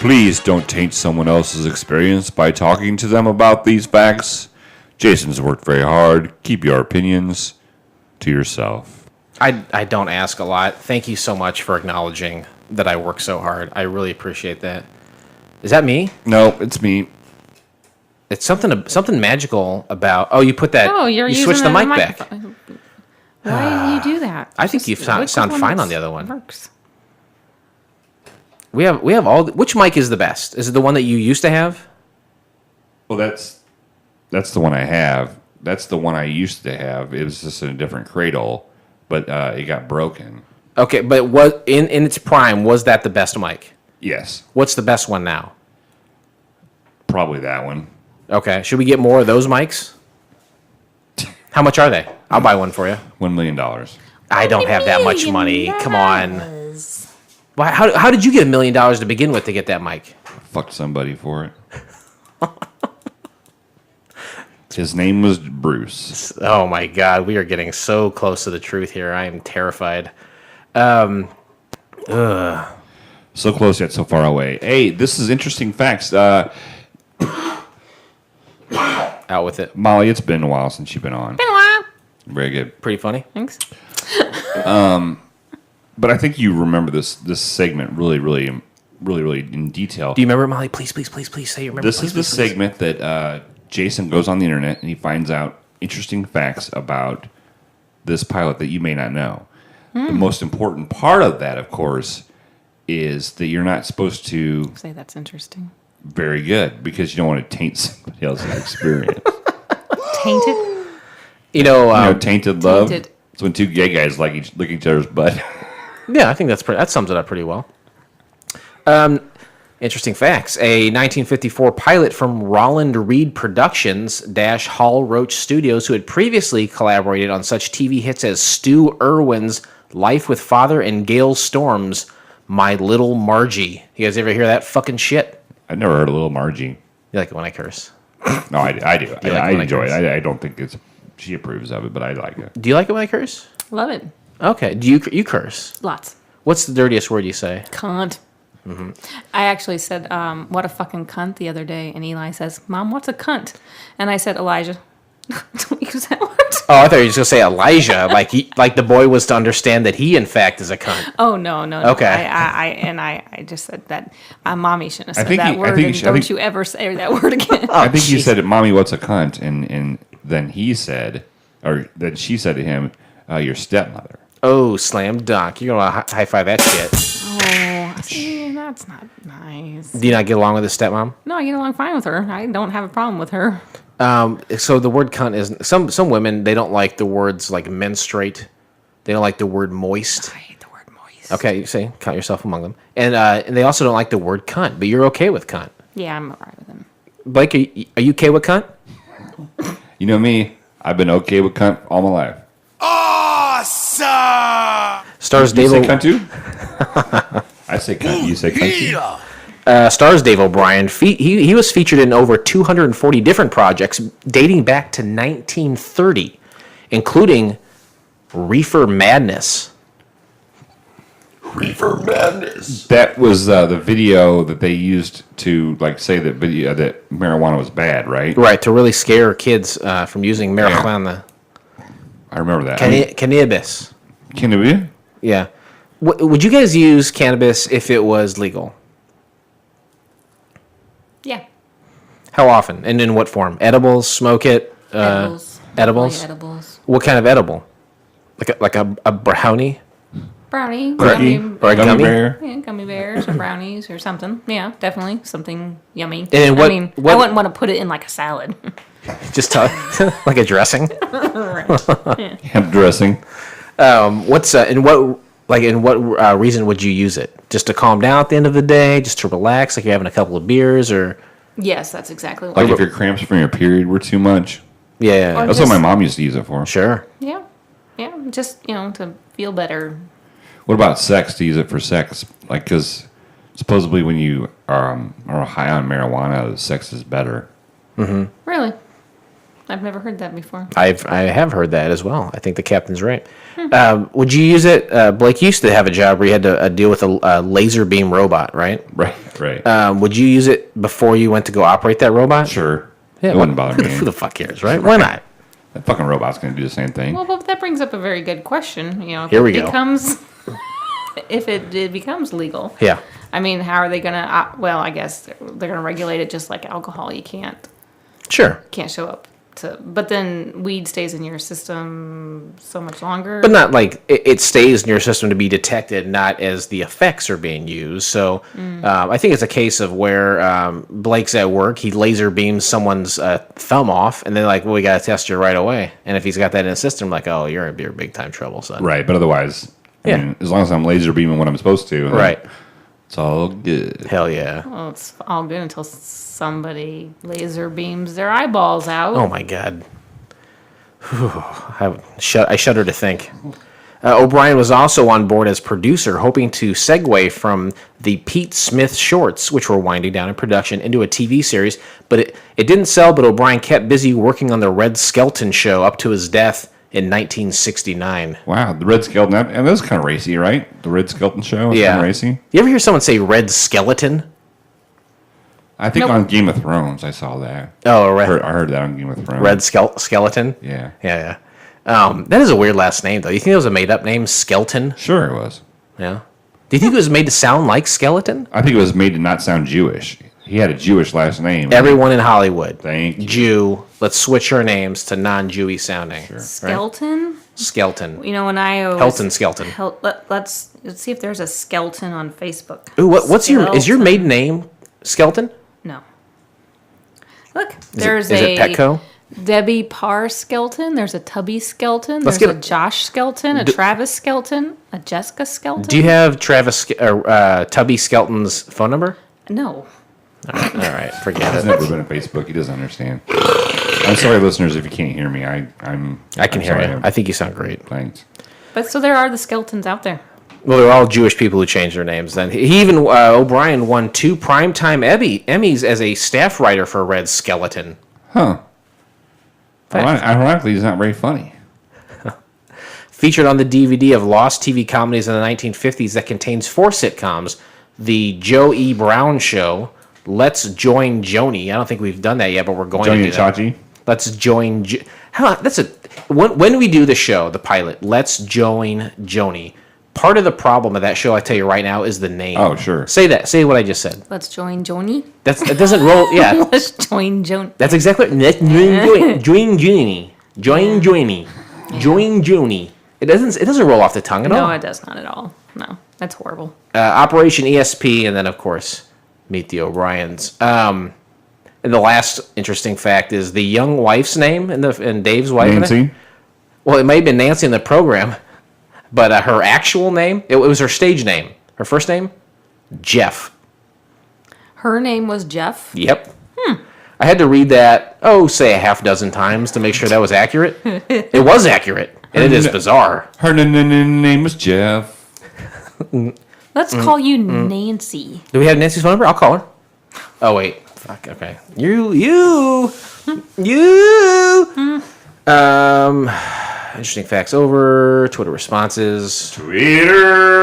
Please don't taint someone else's experience by talking to them about these facts. Jason's worked very hard. Keep your opinions to yourself. I don't ask a lot. Thank you so much for acknowledging that I work so hard. I really appreciate that. Is that me? No, it's me. It's something magical about. Oh, you put that. Oh, you switched the mic back. Why do you do that? I think you sound fine on the other one. Works. We have all. Which mic is the best? Is it the one that you used to have? Well, that's the one I have. That's the one I used to have. It was just in a different cradle, but it got broken. Okay, but what in its prime was that the best mic? Yes, What's the best one now? probably that one. Okay, should we get more of those mics? How much are they? I'll buy one for you. $1 million. I don't have that much money. Come on. Why, how did you get $1 million to begin with to get that mic? Fucked somebody for it. His name was Bruce. Oh my God, we are getting so close to the truth here. I am terrified. So close yet so far away. Hey, this is interesting facts. Out with it. Molly, it's been a while since you've been on. Been a while. Very good. Pretty funny. Thanks. But I think you remember this segment really in detail. Do you remember, Molly? Please say you remember. This is the segment that Jason goes on the internet and he finds out interesting facts about this pilot that you may not know. The most important part of that, of course, is that you're not supposed to Say that's interesting. very good because you don't want to taint somebody else's experience. Tainted? Tainted love. Tainted. It's when two gay guys lick each other's butt. Yeah, I think that sums it up pretty well. Interesting facts. A 1954 pilot from Roland Reed Productions - Hall Roach Studios, who had previously collaborated on such TV hits as Stu Irwin's Life with Father and Gail Storm's My Little Margie. You guys ever hear that fucking shit? I've never heard of Little Margie. You like it when I curse? No, I do. You like it I when I enjoy it. curse? I don't think she approves of it, but I like it. Do you like it when I curse? Love it. Okay. Do you curse? Lots. What's the dirtiest word you say? Cunt. Mm-hmm. I actually said, what a fucking cunt the other day, and Eli says, Mom, what's a cunt? And I said, Elijah. Don't use that word. Oh, I thought you were just gonna say Elijah, like the boy was to understand that he in fact is a cunt. Oh no. Okay. I just said that. Mommy shouldn't have said think that you- I word. think And you should- don't you ever say that word again. I think you jeez. said, "Mommy, what's a cunt?" And then he said, or then she said to him, "Your stepmother." Oh, slam dunk! You're gonna high five that shit. Oh, see, that's not nice. Do you not get along with his stepmom? No, I get along fine with her. I don't have a problem with her. So the word cunt is some women, they don't like the words like menstruate. They don't like the word moist. I hate the word moist. Okay, you say count yourself among them. And they also don't like the word cunt, but you're okay with cunt. Yeah, I'm alright with him. Blake, are you okay with cunt? You know me. I've been okay with cunt all my life. Awesome! Stars You Dave. say cunt too? I say cunt. You say cunt too? Stars Dave O'Brien. He was featured in over 240 different projects dating back to 1930, including Reefer Madness. That was the video that they used to say that marijuana was bad, right? Right, to really scare kids from using marijuana. I remember that. Cannabis. Can it be? Yeah. Would you guys use cannabis if it was legal? Yeah. How often? And in what form? Edibles? Smoke it? Edibles. Edibles? Probably edibles. What kind of edible? Like a brownie? Brownie. Cookie? Or a gummy? bear? Yeah, gummy bears or brownies or something. Yeah, definitely something yummy. And I wouldn't want to put it in like a salad. Just like a dressing? Hemp dressing. What's in what reason would you use it? Just to calm down at the end of the day? Just to relax, like you're having a couple of beers, or Yes, that's exactly what. Like if your cramps from your period were too much. yeah, Or That's what my mom used to use it for. sure. Yeah, just to feel better. What about sex? To use it for sex? Because supposedly when you are high on marijuana, sex is better. Really, I've never heard that before. I have heard that as well. I think the captain's right. Would you use it? Blake used to have a job where you had to deal with a laser beam robot, right? Right. Would you use it before you went to go operate that robot? Sure. Yeah, It wouldn't bother me. Who the fuck cares, right? Why not? That fucking robot's going to do the same thing. Well, but that brings up a very good question. You know, if Here we it go. becomes, if it becomes legal, Yeah. I mean, how are they gonna? Well, I guess they're gonna regulate it just like alcohol. You can't Sure. show up to, but then weed stays in your system so much longer. But not like it stays in your system to be detected, not as the effects are being used. So I think it's a case of where Blake's at work, he laser beams someone's thumb off, and they're like, well, we got to test you right away. And if he's got that in the system, like, oh, you're in big time trouble, son. Right, but otherwise, I mean, as long as I'm laser beaming what I'm supposed to, Right. it's all good. Hell yeah. Well, it's all good until somebody laser beams their eyeballs out. Oh my God. Whew. I shudder to think. O'Brien was also on board as producer, hoping to segue from the Pete Smith shorts, which were winding down in production, into a TV series. But it didn't sell, but O'Brien kept busy working on the Red Skelton show up to his death in 1969. Wow, the Red Skeleton, and that was kind of racy, right? The Red Skeleton show was Yeah. kind of racy. You ever hear someone say Red Skeleton? I think Nope. on Game of Thrones I saw that. Oh, I heard that on Game of Thrones. Red Skeleton? Yeah. Yeah. That is a weird last name, though. You think it was a made-up name, Skelton? Sure it was. Yeah. Do you think it was made to sound like Skeleton? I think it was made to not sound Jewish. He had a Jewish last name. Everyone in Hollywood. Thank you. Jew. Let's switch our names to non-Jewy sounding. Sure. Skeleton. Skelton. You know, when I always Helton Skelton. Let's see if there's a skeleton on Facebook. Ooh, what's your Skelton. maiden name? Skelton? No. Look, there's Is it Petco? Debbie Parr Skelton. There's a Tubby Skelton. Let's There's get a Josh Skelton, a Travis Skelton, a Jessica Skelton. Do you have Tubby Skelton's phone number? No. All right, forget He's it. never been on Facebook. He doesn't understand. I'm sorry, listeners, if you can't hear me. I can hear you. I think you sound great. Thanks. But so there are the skeletons out there. Well, they're all Jewish people who changed their names. Then he even O'Brien won 2 primetime Emmys as a staff writer for Red Skeleton. Huh. Ironically, he's not very funny. Featured on the DVD of lost TV comedies in the 1950s that contains 4 sitcoms: The Joe E. Brown Show, Let's Join Joni. I don't think we've done that yet, but we're going Joni to do that. and Chachi? Let's Join. When we do the show, the pilot, Let's Join Joni. Part of the problem of that show, I tell you right now, is the name. Oh, sure. Say that. Say what I just said. Let's join Joni. It doesn't roll. Yeah. Let's join Joni. That's exactly. Let's join Joni. Join Joni. Join Joni. It doesn't roll off the tongue at all. No, it does not at all. No, that's horrible. Operation ESP, and then of course, Meet the O'Briens. And the last interesting fact is the young wife's name and Dave's wife. Nancy? Well, it may have been Nancy in the program, but her actual name, it was her stage name. Her first name, Jeff. Her name was Jeff. Yep. I had to read that, say a half dozen times to make sure that was accurate. It was accurate, and it is bizarre. Her name was Jeff. Let's call you Nancy. Do we have Nancy's phone number? I'll call her. Oh, wait. Fuck, okay. You. Interesting facts over. Twitter responses. Twitter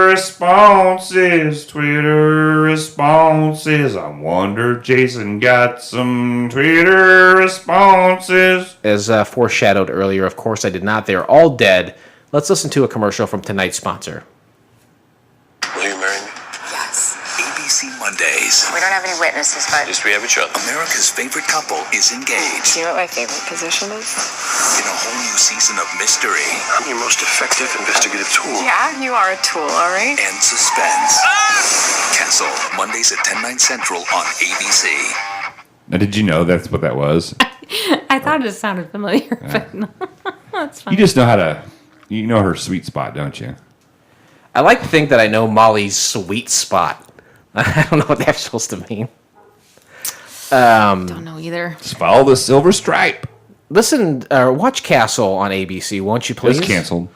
responses. I wonder if Jason got some Twitter responses. As foreshadowed earlier, of course I did not. They're all dead. Let's listen to a commercial from tonight's sponsor. Will you marry me? Yes. ABC Mondays. We don't have any witnesses, but... At least we have each other. America's favorite couple is engaged. Do you know what my favorite position is? In a whole new season of mystery. I'm your most effective investigative tool. Yeah, you are a tool, all right? And suspense. Castle, Mondays at 10, 9 Central on ABC. Now, did you know that's what that was? I thought it sounded familiar, but no. That's fine. You just know how to... You know her sweet spot, don't you? I like to think that I know Molly's sweet spot. I don't know what that's supposed to mean. Don't know either. Just follow the silver stripe. Listen, watch Castle on ABC, won't you please? It's canceled.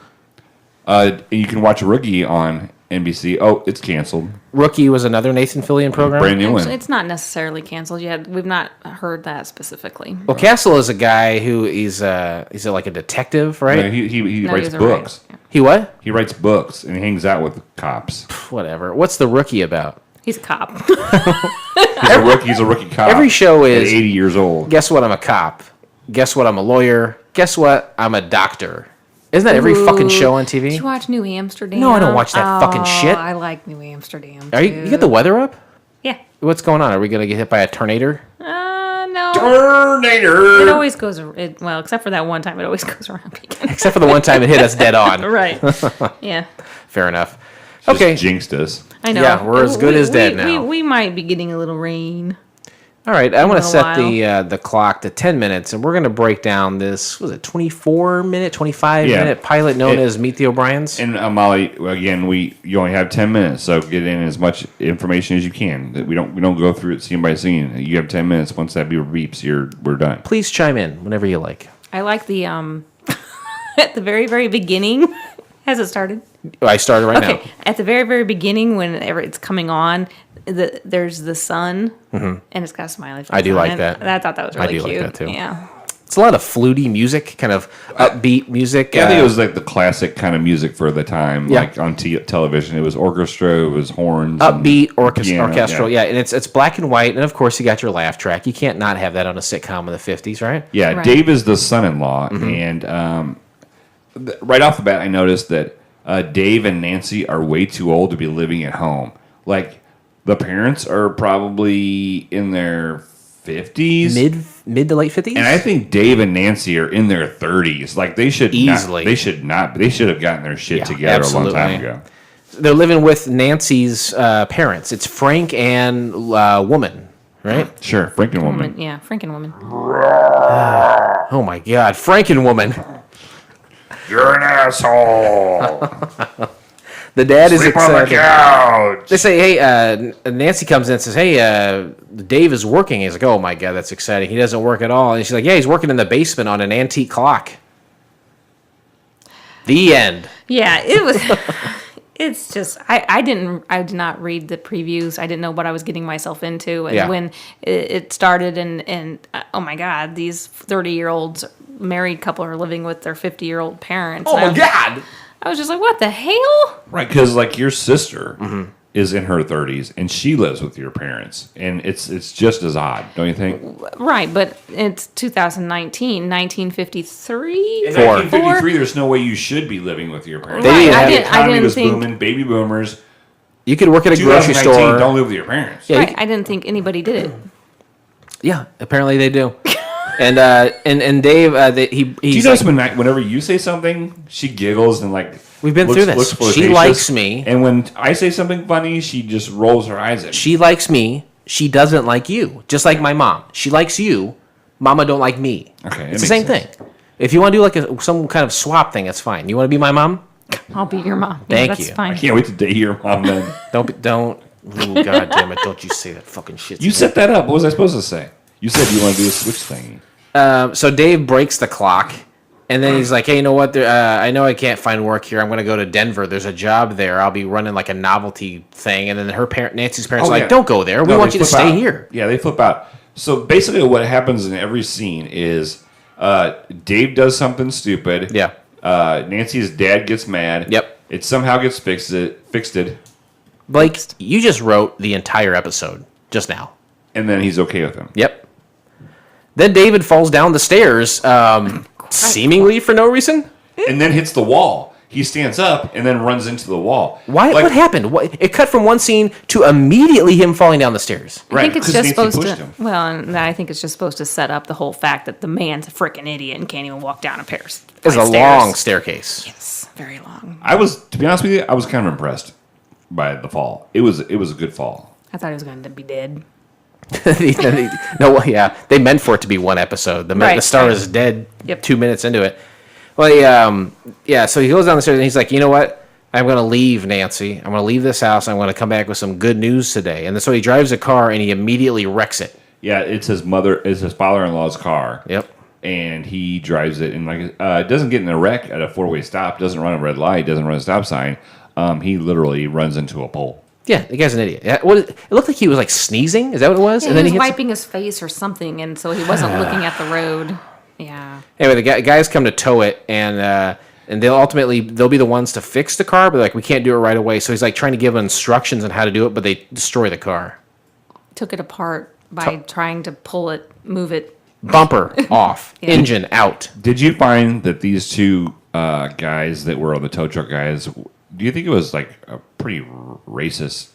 You can watch Rookie on NBC. Oh, it's canceled. Rookie was another Nathan Fillion program. Brand new one. Actually, it's not necessarily canceled yet. We've not heard that specifically. Well, Castle is a guy who is like a detective, right? Yeah, he No, writes he's a books. writer. He what? He writes books and he hangs out with cops. Whatever. What's the Rookie about? He's a cop. He's a rookie cop. Every show is at 80 years old. Guess what? I'm a cop. Guess what? I'm a lawyer. Guess what? I'm a doctor. Isn't that every fucking show on TV? Did you watch New Amsterdam? No, I don't watch that fucking shit. I like New Amsterdam. Are you get the weather up? Yeah. What's going on? Are we gonna get hit by a tornado? No. Tornado. It always goes. Well, except for that one time, it always goes around again. Except for the one time it hit us dead on. Right. Yeah. Fair enough. Just Okay. jinxed us. I know. Yeah, we're as good as dead now. We might be getting a little rain. All right, I want to a set while. the clock to 10 minutes, and we're going to break down this, was it 24-minute, 25-minute pilot known as Meet the O'Briens? And Molly, again, you only have 10 minutes, so get in as much information as you can. We don't go through it scene by scene. You have 10 minutes. Once that beeper beeps, we're done. Please chime in whenever you like. I like the at the very, very beginning. Has it started? I started right now. At the very, very beginning, whenever it's coming on, there's the sun, and it's got a smiley face. I do on like it. that. I thought that was really I do cute. like that too. Yeah. It's a lot of fluty music, kind of upbeat music. Yeah, I think it was like the classic kind of music for the time, Yeah. like on television. It was orchestra, it was horns, upbeat piano, orchestral. Yeah, and it's black and white, and of course you got your laugh track. You can't not have that on a sitcom in the 50s, right? Yeah, Right. Dave is the son-in-law, and right off the bat, I noticed that Dave and Nancy are way too old to be living at home. Like, the parents are probably in their 50s, mid to late 50s, and I think Dave and Nancy are in their 30s. Like, they should Easily. They should have gotten their shit together a long time ago. They're living with Nancy's parents. It's Frank and Woman, right? Sure, Frank and Woman. Yeah, Frankenwoman. Oh my God, Frank and Woman. You're an asshole. The dad is Sleep on the excited. couch. They say, hey, Nancy comes in and says, hey, Dave is working. He's like, oh my God, that's exciting. He doesn't work at all. And she's like, yeah, he's working in the basement on an antique clock. The end. Yeah, it was. It's just I did not read the previews. I didn't know what I was getting myself into, and when it started, and oh my God, these 30-year-olds married couple are living with their 50-year-old parents. Oh my God! I was just like, what the hell? Right, because like your sister is in her 30s and she lives with your parents, and it's just as odd, don't you think? Right, but it's 2019, 1953. In 1953, there's no way you should be living with your parents. Right, The economy was booming, baby boomers. You could work at a grocery 2019, store. Don't live with your parents. Yeah, Right, I didn't think anybody did it. Yeah, apparently they do. And Dave, he's Do you notice whenever you say something, she giggles and like we've been through this. looks She flirtatious. likes me, and when I say something funny, she just rolls her eyes at me. she likes me. She doesn't like you. Just like my mom. She likes you. Mama don't like me. Okay, It's the same thing. If you want to do like some kind of swap thing, that's fine. You want to be my mom? I'll be your mom. Thank that's you. Fine. I can't wait to date your mom then. Don't. Ooh, God damn it! Don't you say that fucking shit. You set that up. What was I supposed to say? You said you want to do a switch thingy. So Dave breaks the clock, and then he's like, "Hey, you know what? I know I can't find work here. I'm going to go to Denver. There's a job there. I'll be running like a novelty thing." And then Nancy's parents are like, "Don't go there. We want you to stay here." Yeah, they flip out. So basically, what happens in every scene is Dave does something stupid. Yeah. Nancy's dad gets mad. Yep. It somehow gets fixed. Blake, you just wrote the entire episode just now. And then he's okay with him. Yep. Then David falls down the stairs, seemingly for no reason. And then hits the wall. He stands up and then runs into the wall. Why? Like, What happened? It cut from one scene to immediately him falling down the stairs. I think it's 'cause just Nancy supposed pushed to. him. Well, and I think it's just supposed to set up the whole fact that the man's a freaking idiot and can't even walk down a pair of It's a stairs. long staircase. Yes, very long. To be honest with you, I was kind of impressed by the fall. It was a good fall. I thought he was going to be dead. No, yeah, they meant for it to be one episode. The star is dead 2 minutes into it. Well, so he goes down the stairs and he's like, you know what? I'm going to leave, Nancy. I'm going to leave this house. I'm going to come back with some good news today. And so he drives a car and he immediately wrecks it. Yeah, it's his father-in-law's car. Yep. And he drives it and it doesn't get in a wreck at a four-way stop, doesn't run a red light, doesn't run a stop sign. He literally runs into a pole. Yeah, the guy's an idiot. It looked like he was like sneezing. Is that what it was? Yeah, And then he was hits- wiping his face or something, and so he wasn't looking at the road. Yeah. Anyway, the guys come to tow it, and And they'll be the ones to fix the car, but like we can't do it right away. So he's like trying to give instructions on how to do it, but they destroy the car. Took it apart by trying to pull it, move it. Bumper off, engine out. Did you find that these two guys that were on the tow truck guys? Do you think it was like a pretty racist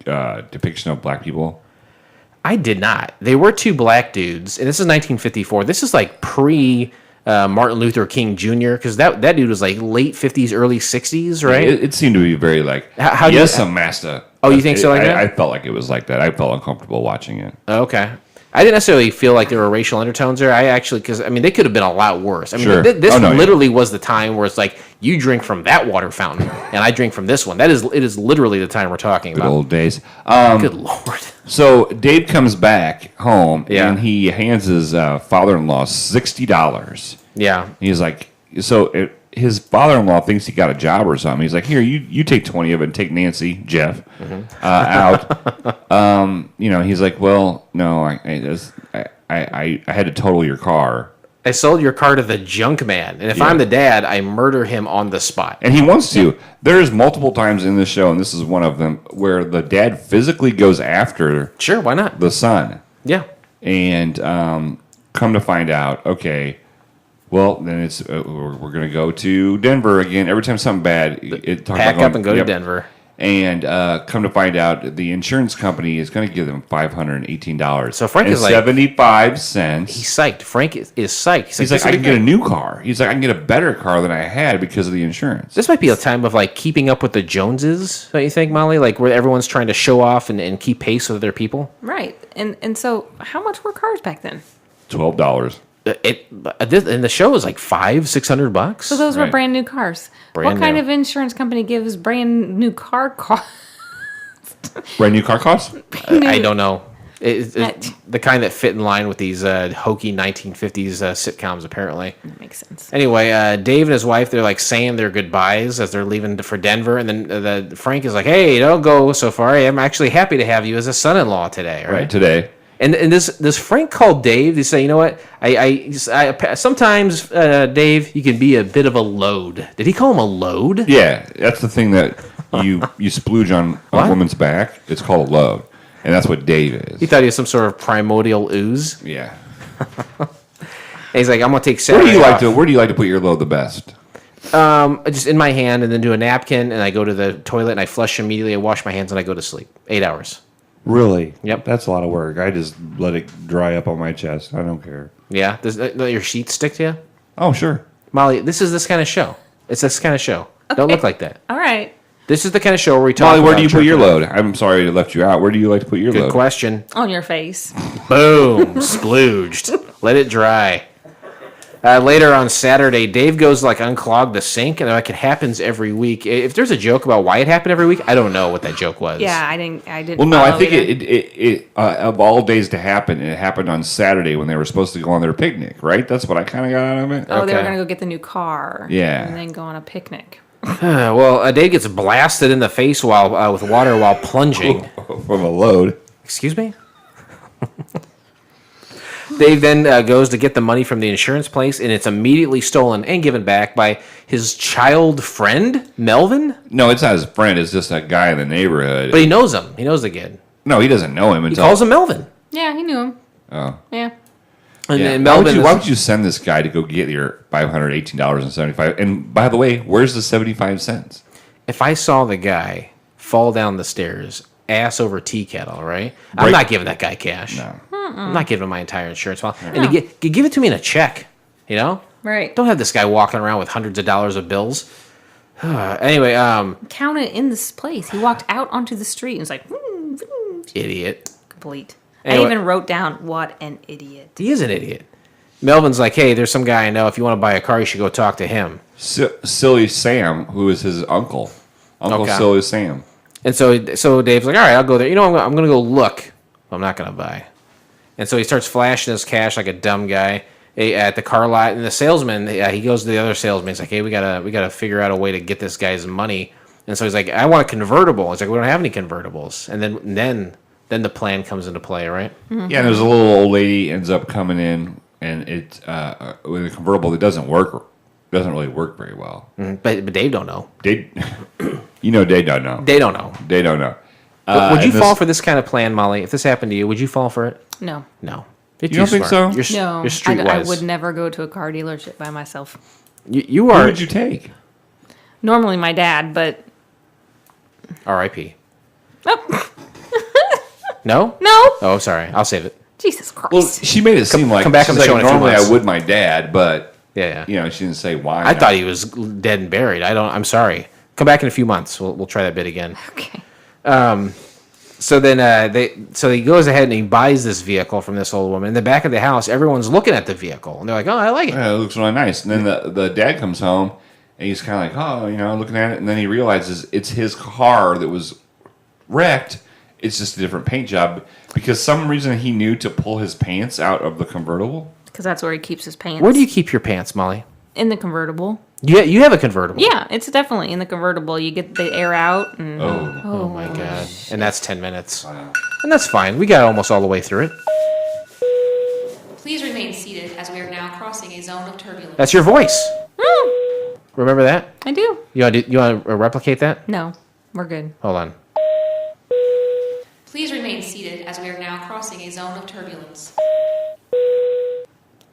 depiction of black people? I did not. They were two black dudes, and this is 1954. This is like pre Martin Luther King Jr. because that dude was like late 50s, early 60s, right? It seemed to be very like master. Oh, you think so? Like that? I felt like it was like that. I felt uncomfortable watching it. Okay. I didn't necessarily feel like there were racial undertones there. I actually, because I mean, they could have been a lot worse. I mean, Sure. this literally was the time where it's like you drink from that water fountain and I drink from this one. It is literally the time we're talking about. Good old days. Good Lord. So Dave comes back home and he hands his father-in-law $60. Yeah. He's like, his father-in-law thinks he got a job or something. He's like, here, you take 20 of it and take Nancy, Jeff, out. He's like, well, no, I had to total your car. I sold your car to the junk man, and if I'm the dad, I murder him on the spot. And he wants to. There's multiple times in the show, and this is one of them, where the dad physically goes after Sure, why not? the son. Yeah. And come to find out, okay, well, then it's we're going to go to Denver again. Every time something bad, it talks Pack about up and go to Denver. And come to find out, the insurance company is going to give them $518. So Frank is like 75 cents. He's psyched. Frank is psyched. He's like, I can get a new car. He's like, I can get a better car than I had because of the insurance. This might be a time of like keeping up with the Joneses, don't you think, Molly? Like where everyone's trying to show off and keep pace with their people. Right. And so how much were cars back then? $12. And the show was like $500-$600. So those were brand new cars. What kind of insurance company gives brand new car cost? Brand new car costs? I don't know. It's the kind that fit in line with these hokey 1950s sitcoms, apparently. Makes sense. Anyway, Dave and his wife, they're like saying their goodbyes as they're leaving for Denver. And then Frank is like, hey, don't go so far. I'm actually happy to have you as a son-in-law today. Right, today. And this Frank called Dave to say, you know what? I sometimes, Dave, you can be a bit of a load. Did he call him a load? Yeah, that's the thing that you splooge on a woman's back. It's called a load. And that's what Dave is. He thought he was some sort of primordial ooze. Yeah. He's like, I'm going to take Saturday Where do you like to put your load the best? Just in my hand and then do a napkin, and I go to the toilet and I flush immediately. I wash my hands and I go to sleep. 8 hours. Really? Yep. That's a lot of work. I just let it dry up on my chest. I don't care. Yeah? Does your sheets stick to you? Oh, sure. Molly, this is this kind of show. It's this kind of show. Okay. Don't look like that. All right. This is the kind of show where we talk Molly, about where do you put your church load? I'm sorry I left you out. Where do you like to put your load? Good question. On your face. Boom. Splooged. Let it dry. Later on Saturday, Dave goes to, like, unclog the sink, and like it happens every week. If there's a joke about why it happened every week, I don't know what that joke was. Yeah, I didn't. Well, no, I think either. it of all days to happen, it happened on Saturday when they were supposed to go on their picnic, right? That's what I kind of got out of it. Oh, they were going to go get the new car. Yeah. And then go on a picnic. Well, Dave gets blasted in the face while with water while plunging. From a load. Excuse me? Dave then goes to get the money from the insurance place, and it's immediately stolen and given back by his child friend, Melvin? No, it's not his friend. It's just a guy in the neighborhood. But he knows him. He knows the kid. No, he doesn't know him. He calls him Melvin. Yeah, he knew him. Oh. Yeah. And Yeah. then Melvin Why would you send this guy to go get your $518.75? And by the way, where's the 75 cents? If I saw the guy fall down the stairs, ass over tea kettle, right? I'm not giving that guy cash. No. I'm not giving him my entire insurance file. And you give it to me in a check, you know? Right. Don't have this guy walking around with hundreds of dollars of bills. Anyway, Count it in this place. He walked out onto the street and was like, idiot. Complete. Anyway. I even wrote down, what an idiot. He is an idiot. Melvin's like, hey, there's some guy I know. If you want to buy a car, you should go talk to him. Silly Sam, who is his uncle. Uncle Silly Sam. And so Dave's like, all right, I'll go there. You know, I'm going to go look. I'm not going to buy. And so he starts flashing his cash like a dumb guy at the car lot. And the salesman, he goes to the other salesman. He's like, hey, we gotta figure out a way to get this guy's money. And so he's like, I want a convertible. He's like, we don't have any convertibles. And then the plan comes into play, right? Mm-hmm. Yeah, and there's a little old lady ends up coming in, and it's with a convertible that doesn't work doesn't really work very well. But Dave don't know. Dave don't know. They don't know. They don't know. Would you fall for this kind of plan, Molly? If this happened to you, would you fall for it? No. No. You don't think so? You're No. streetwise. I would never go to a car dealership by myself. You are. Who would you take? Normally my dad, but... R.I.P. Oh. No? No. Oh, sorry. I'll save it. Jesus Christ. Well, she made it seem like come back on the she's show like, in a few normally months. I would my dad, but Yeah. you know, she didn't say why. I thought he was dead and buried. I'm sorry. Come back in a few months. We'll try that bit again. Okay. So then he goes ahead and he buys this vehicle from this old woman. In the back of the house, everyone's looking at the vehicle and they're like, "Oh, I like it. Yeah, it looks really nice." And then the dad comes home and he's kind of like, "Oh, you know," looking at it, and then he realizes it's his car that was wrecked. It's just a different paint job because some reason he knew to pull his pants out of the convertible. Because that's where he keeps his pants. Where do you keep your pants, Molly? In the convertible. You have a convertible. Yeah, it's definitely in the convertible. You get the air out. And, Oh my God. And that's 10 minutes. And that's fine. We got almost all the way through it. Please remain seated as we are now crossing a zone of turbulence. That's your voice. Remember that? I do. You want to replicate that? No, we're good. Hold on. Please remain seated as we are now crossing a zone of turbulence.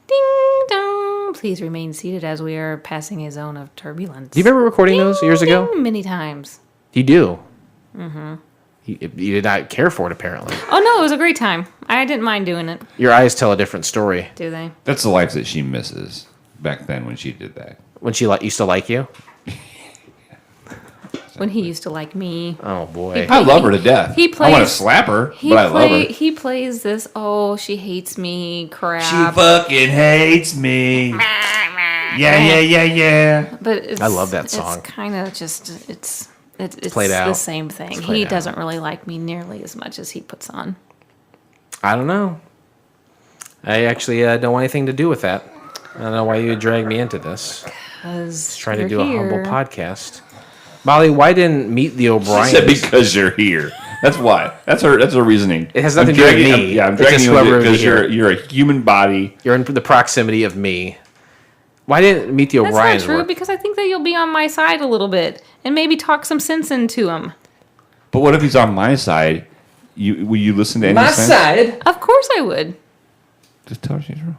Ding dong. Please remain seated as we are passing a zone of turbulence. Do you remember recording those years ago? Many times. You do? Mm-hmm. You did not care for it, apparently. Oh, no, it was a great time. I didn't mind doing it. Your eyes tell a different story. Do they? That's the life that she misses back then when she did that. When she used to like you? When he used to like me. Oh, boy. I love her to death. He plays, I want to slap her, but I love her. He plays this, oh, she hates me crap. She fucking hates me. Yeah. But I love that song. It's kind of just, it's played out. the same thing. He doesn't really like me nearly as much as he puts on. I don't know. I actually don't want anything to do with that. I don't know why you would drag me into this. Because trying to do a humble podcast. Molly, why didn't Meet the O'Briens? She said because you're here. That's why. That's her reasoning. It has nothing to do with me. I'm dragging you because you're a human body. You're in the proximity of me. Why didn't Meet the O'Briens That's not true, work? because I think that you'll be on my side a little bit and maybe talk some sense into him. But what if he's on my side? Will you listen to any My sense? side? Of course I would. Just tell her she's wrong.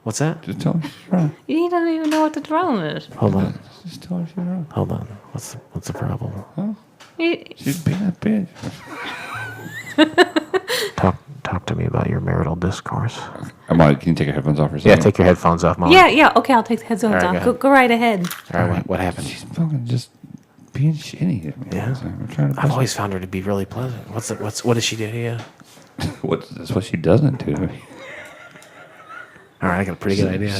What's that? Just tell her she's wrong. He doesn't even know what the problem is. Hold on. Just tell her she's wrong. Hold on. What's the problem? Huh? He- She's being a bitch. Talk to me about your marital discourse. Can you take your headphones off or something? Yeah, take your headphones off, Molly. Yeah. Okay, I'll take the headphones All right, off. go Go right ahead. All right, what happened? She's fucking just being shitty at me. Yeah. I'm trying to I've always found her to be really pleasant. What does she do to you? That's what she doesn't do. All right, I got a pretty good idea.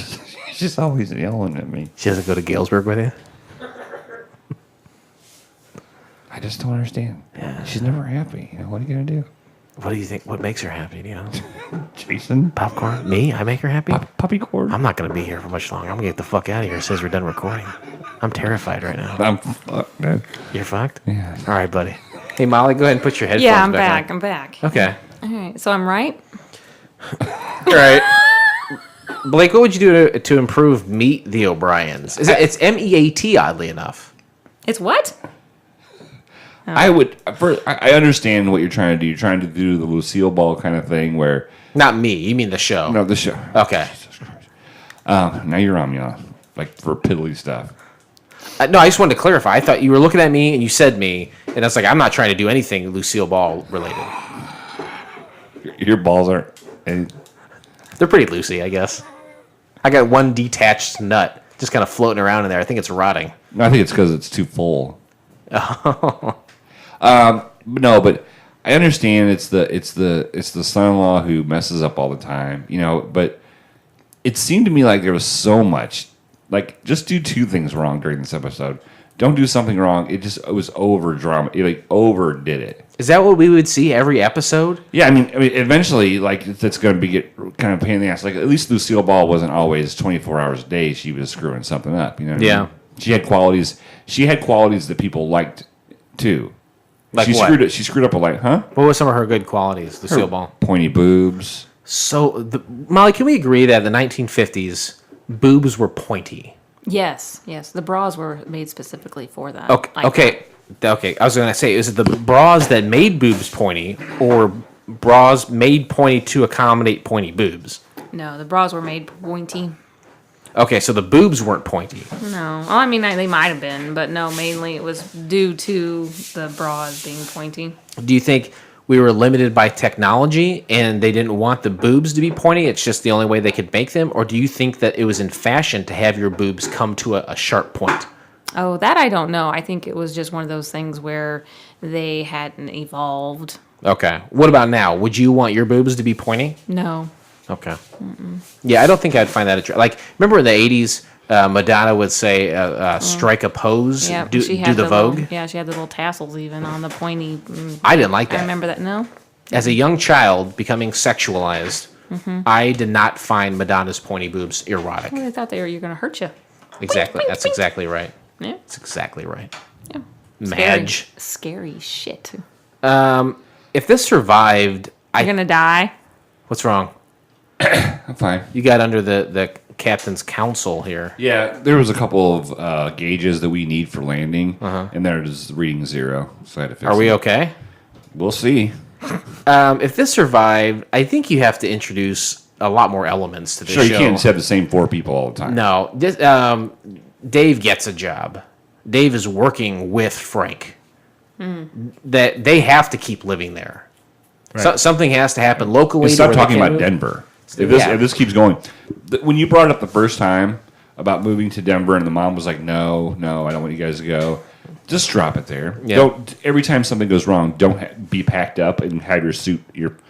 She's always yelling at me. She doesn't go to Galesburg with you? I just don't understand. Yeah. She's never happy. What are you gonna do? What do you think? What makes her happy? Do you know? Jason? Popcorn? Me? I make her happy? Puppy corn? I'm not going to be here for much longer. I'm going to get the fuck out of here as soon as we're done recording. I'm terrified right now. I'm fucked, man. You're fucked? Yeah. All right, buddy. Hey, Molly, go ahead and put your headphones Yeah, I'm back back. on. I'm back. Okay. All right, so I'm right? All right. Blake, what would you do to improve Meet the O'Briens? It's MEAT, oddly enough. It's what? I understand what you're trying to do. You're trying to do the Lucille Ball kind of thing where... Not me. You mean the show. No, the show. Okay. Jesus Christ. Now you're on me off. Like, for piddly stuff. No, I just wanted to clarify. I thought you were looking at me and you said me, and I was like, I'm not trying to do anything Lucille Ball related. Your balls aren't... They're pretty loosey, I guess. I got one detached nut just kind of floating around in there. I think it's rotting. No, I think it's because it's too full. Oh. No, but I understand it's the son-in-law who messes up all the time, but it seemed to me like there was so much. Like, just do two things wrong during this episode. Don't do something wrong. It was over drama. It overdid it. Is that what we would see every episode? Yeah, I mean, eventually, like, it's going to get kind of pain in the ass. Like, at least Lucille Ball wasn't always 24 hours a day. She was screwing something up. You know what I mean? She had qualities. She had qualities that people liked too. Like she what? She screwed up a light, huh? What were some of her good qualities, Lucille Ball? Pointy boobs. So, Molly, can we agree that in the 1950s, boobs were pointy? Yes, yes. The bras were made specifically for that. Okay, Like okay. I was gonna say, is it the bras that made boobs pointy, or bras made pointy to accommodate pointy boobs? No, the bras were made pointy. Okay, so the boobs weren't pointy. No. Oh, I mean, they might have been, but no, mainly it was due to the bras being pointy. Do you think we were limited by technology and they didn't want the boobs to be pointy? It's just the only way they could make them? Or do you think that it was in fashion to have your boobs come to a sharp point? Oh, that I don't know. I think it was just one of those things where they hadn't evolved. Okay. What about now? Would you want your boobs to be pointy? No. Okay. Yeah, I don't think I'd find that attractive. Like, remember in the 80s, Madonna would say, strike a pose, Yeah, do she had the Vogue? Little, she had the little tassels even on the pointy. I didn't like that. I remember that. No? As a young child becoming sexualized, I did not find Madonna's pointy boobs erotic. Well, they thought they were going to hurt you. Exactly. That's exactly right. Yeah. That's exactly right. Yeah. Madge. Scary shit. If this survived, You're going to die? What's wrong? I'm fine. You got under the captain's counsel here. Yeah, there was a couple of gauges that we need for landing, and they're just reading 0. So I had to fix Are we them. okay? We'll see. If this survived, I think you have to introduce a lot more elements to this show. Sure, you can't just have the same 4 people all the time. No. Dave gets a job. Dave is working with Frank. That they have to keep living there. Right. So, something has to happen locally. And stop to where talking they about can move. Denver. If this keeps going, when you brought it up the first time about moving to Denver, and the mom was like, "No, I don't want you guys to go." Just drop it there. Yeah. Don't every time something goes wrong, don't be packed up and have your suit.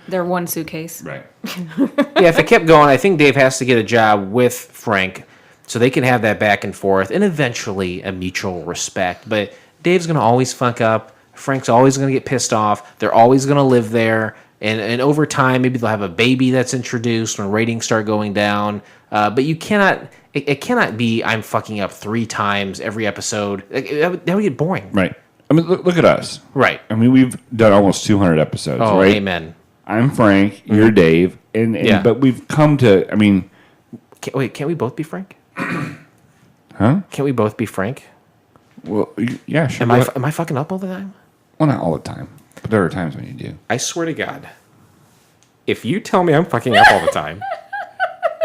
They're one suitcase. Right. Yeah, if it kept going, I think Dave has to get a job with Frank so they can have that back and forth and eventually a mutual respect. But Dave's going to always fuck up. Frank's always going to get pissed off. They're always going to live there. And over time, maybe they'll have a baby that's introduced when ratings start going down. But you cannot, it cannot be I'm fucking up 3 times every episode. That would get boring. Right. I mean, look at us. Right. I mean, we've done almost 200 episodes, Oh, right? amen. I'm Frank, you're Dave, and Yeah. but we've come to, I mean... Can't we both be Frank? Huh? Can't we both be Frank? Well, yeah, sure. Am I fucking up all the time? Well, not all the time, but there are times when you do. I swear to God, if you tell me I'm fucking up all the time,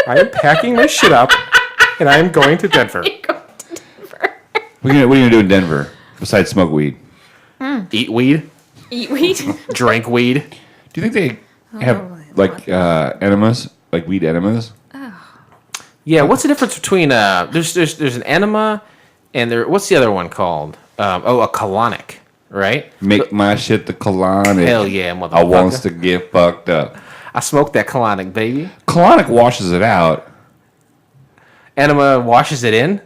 I am packing my shit up and I am going to Denver. What are you gonna do in Denver besides smoke weed? Eat weed, Eat weed? drink weed. Do you think they have like enemas, like weed enemas? Yeah, what's the difference between there's an enema and what's the other one called? A colonic, right? Make my shit the colonic. Hell yeah, motherfucker. I wants to get fucked up. I smoked that colonic, baby. Colonic washes it out. Enema washes it in.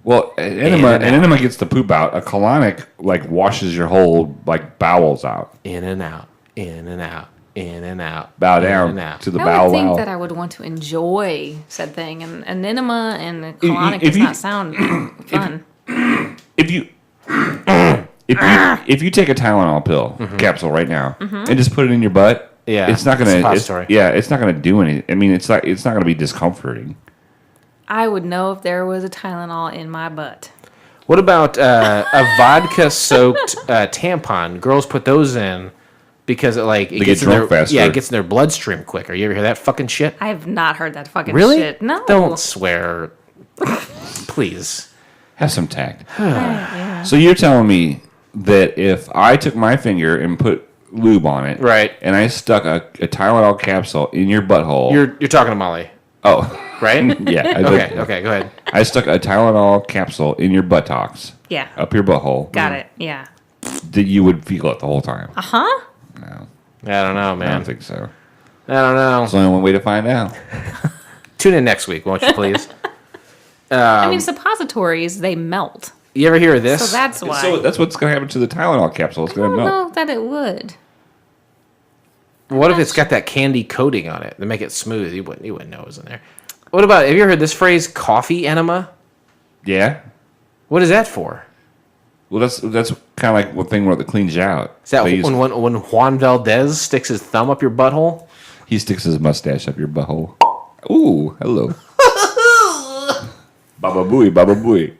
Well, an enema gets the poop out. A colonic like washes your whole like bowels out. In and out, in and out, in and out. Bow in down and out. to the I bow would think wow. that I would want to enjoy said thing, and an enema and a colonic does not sound fun. If you take a Tylenol pill capsule right now and just put it in your butt, it's not gonna. It's not gonna do anything. I mean, it's not gonna be discomforting. I would know if there was a Tylenol in my butt. What about a vodka-soaked tampon? Girls put those in because it gets in their faster. Yeah, it gets in their bloodstream quicker. You ever hear that fucking shit? I have not heard that fucking Really? shit. No. Don't swear, please. Have some tact. So you're telling me that if I took my finger and put lube on it, right, and I stuck a Tylenol capsule in your butthole, you're talking to Molly. Oh, right? Yeah. Okay, go ahead. I stuck a Tylenol capsule in your buttocks. Yeah. Up your butthole. Got it. Yeah. That you would feel it the whole time. Uh-huh. No. I don't know, man. I don't think so. I don't know. There's only one way to find out. Tune in next week, won't you, please? I mean, suppositories, they melt. You ever hear of this? So that's why. So that's what's going to happen to the Tylenol capsule. It's I going to don't melt. know that it would. What if it's got that candy coating on it to make it smooth? You wouldn't know it was in there. What about, have you ever heard this phrase, coffee enema? Yeah. What is that for? Well, that's kind of like one thing where it cleans you out. Is that when Juan Valdez sticks his thumb up your butthole? He sticks his mustache up your butthole. Ooh, hello. Baba booey, baba booey.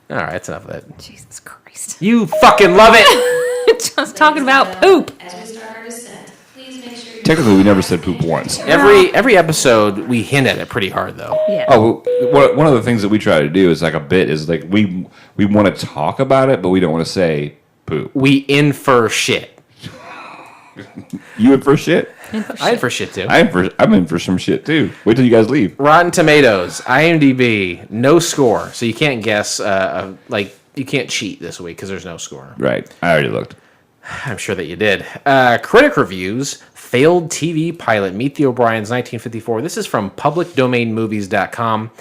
All right, that's enough of that. Jesus Christ. You fucking love it. Just talking about poop. As we start our descent, please make sure you Technically, we never said poop once. Every episode, we hint at it pretty hard, though. Yeah. Oh, one of the things that we try to do is like a bit is like we want to talk about it, but we don't want to say poop. We infer shit. You in for shit? I infer shit, too. I'm in for some shit too. Wait till you guys leave. Rotten Tomatoes, IMDb, no score. So you can't guess, you can't cheat this week because there's no score. Right. I already looked. I'm sure that you did. Critic reviews, failed TV pilot, Meet the O'Briens, 1954. This is from publicdomainmovies.com.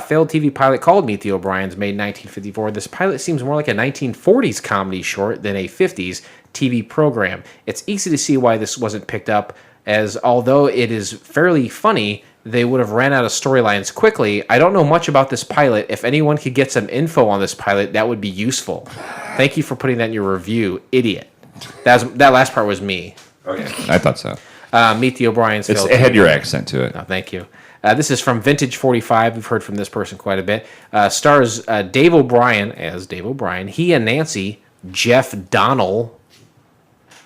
Failed TV pilot called Meet the O'Briens, made 1954. This pilot seems more like a 1940s comedy short than a 50s TV program. It's easy to see why this wasn't picked up, as although it is fairly funny, they would have ran out of storylines quickly. I don't know much about this pilot. If anyone could get some info on this pilot, that would be useful. Thank you for putting that in your review, idiot. That last part was me. Okay. I thought so. Meet the O'Briens. It had your accent to it. Oh, thank you. This is from Vintage 45. We've heard from this person quite a bit. Stars Dave O'Brien as Dave O'Brien. He and Nancy, Jeff Donnell.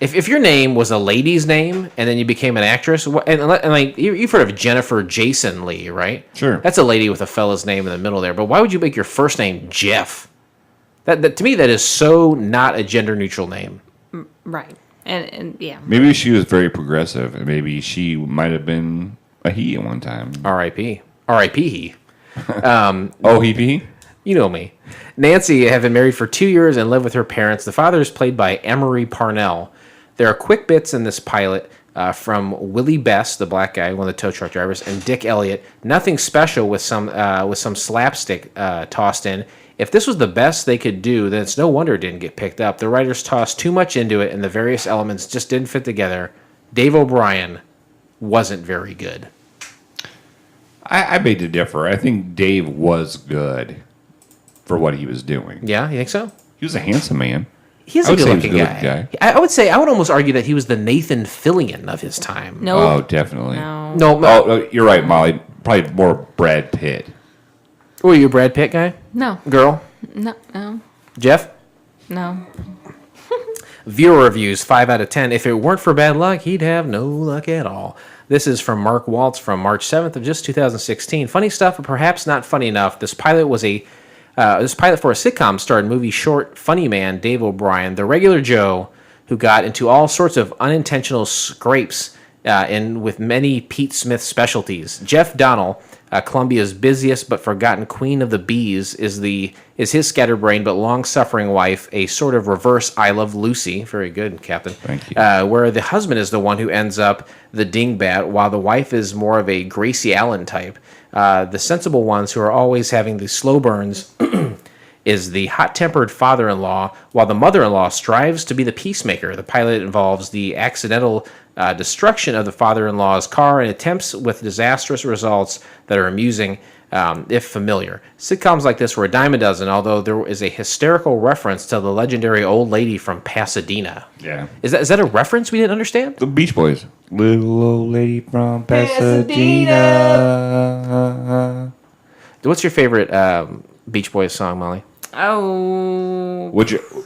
If your name was a lady's name and then you became an actress, and like you've heard of Jennifer Jason Leigh, right? Sure. That's a lady with a fella's name in the middle there. But why would you make your first name Jeff? That to me, that is so not a gender neutral name. Right. And yeah. Maybe she was very progressive, and maybe she might have been a he at one time. R.I.P. R.I.P. he. he. You know me. Nancy had been married for 2 years and lived with her parents. The father is played by Emery Parnell. There are quick bits in this pilot from Willie Best, the black guy, one of the tow truck drivers, and Dick Elliott. Nothing special with some slapstick tossed in. If this was the best they could do, then it's no wonder it didn't get picked up. The writers tossed too much into it, and the various elements just didn't fit together. Dave O'Brien wasn't very good. I beg to differ. I think Dave was good for what he was doing. Yeah, you think so? He was a handsome man. He's a good-looking guy. I would almost argue that he was the Nathan Fillion of his time. No. Oh, definitely. No. Oh, you're right, Molly. Probably more Brad Pitt. Were you a Brad Pitt guy? No. Girl? No. Jeff? No. Viewer reviews, 5 out of 10. If it weren't for bad luck, he'd have no luck at all. This is from Mark Waltz from March 7th of just 2016. Funny stuff, but perhaps not funny enough. This pilot for a sitcom starred movie short funny man Dave O'Brien, the regular Joe, who got into all sorts of unintentional scrapes with many Pete Smith specialties. Jeff Donnell, Columbia's busiest but forgotten queen of the bees, is his scatterbrained but long-suffering wife, a sort of reverse I Love Lucy. Very good, Captain. Thank you. Where the husband is the one who ends up the dingbat, while the wife is more of a Gracie Allen type. The sensible ones who are always having the slow burns is the hot-tempered father-in-law, while the mother-in-law strives to be the peacemaker. The pilot involves the accidental destruction of the father-in-law's car and attempts with disastrous results that are amusing, if familiar. Sitcoms like this were a dime a dozen, although there is a hysterical reference to the legendary old lady from Pasadena. Yeah. Is that a reference we didn't understand? The Beach Boys. Little old lady from Pasadena. What's your favorite Beach Boys song, Molly? Oh.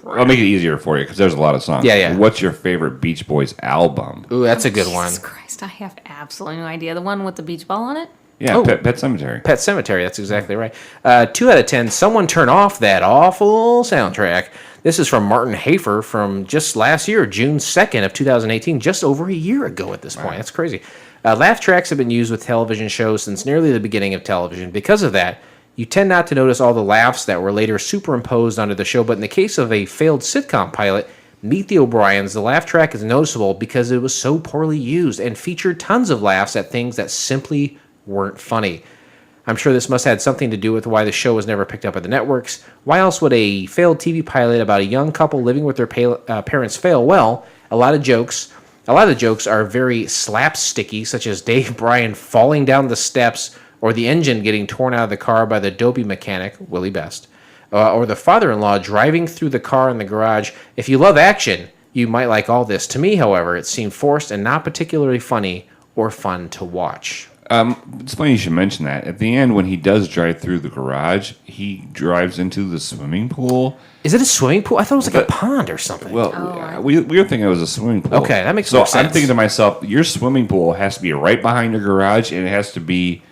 I'll make it easier for you because there's a lot of songs. Yeah. What's your favorite Beach Boys album? Ooh, that's a good one. Jesus Christ, I have absolutely no idea. The one with the beach ball on it? Yeah, Pet Sematary. Pet Sematary, that's exactly right. 2 out of 10, someone turn off that awful soundtrack. This is from Martin Hafer from just last year, June 2nd of 2018, just over a year ago at this point. That's crazy. Laugh tracks have been used with television shows since nearly the beginning of television. Because of that, you tend not to notice all the laughs that were later superimposed onto the show, but in the case of a failed sitcom pilot, Meet the O'Briens, the laugh track is noticeable because it was so poorly used and featured tons of laughs at things that simply weren't funny. I'm sure this must have had something to do with why the show was never picked up at the networks. Why else would a failed TV pilot about a young couple living with their parents fail? Well, a lot of the jokes are very slapsticky, such as Dave Bryan falling down the steps, or the engine getting torn out of the car by the dopey mechanic, Willie Best, or the father-in-law driving through the car in the garage. If you love action, you might like all this. To me, however, it seemed forced and not particularly funny or fun to watch. It's funny you should mention that. At the end, when he does drive through the garage, he drives into the swimming pool. Is it a swimming pool? I thought it was like a pond or something. Well, we were thinking it was a swimming pool. Okay, that makes so more sense. I'm thinking to myself, your swimming pool has to be right behind your garage, and it has to be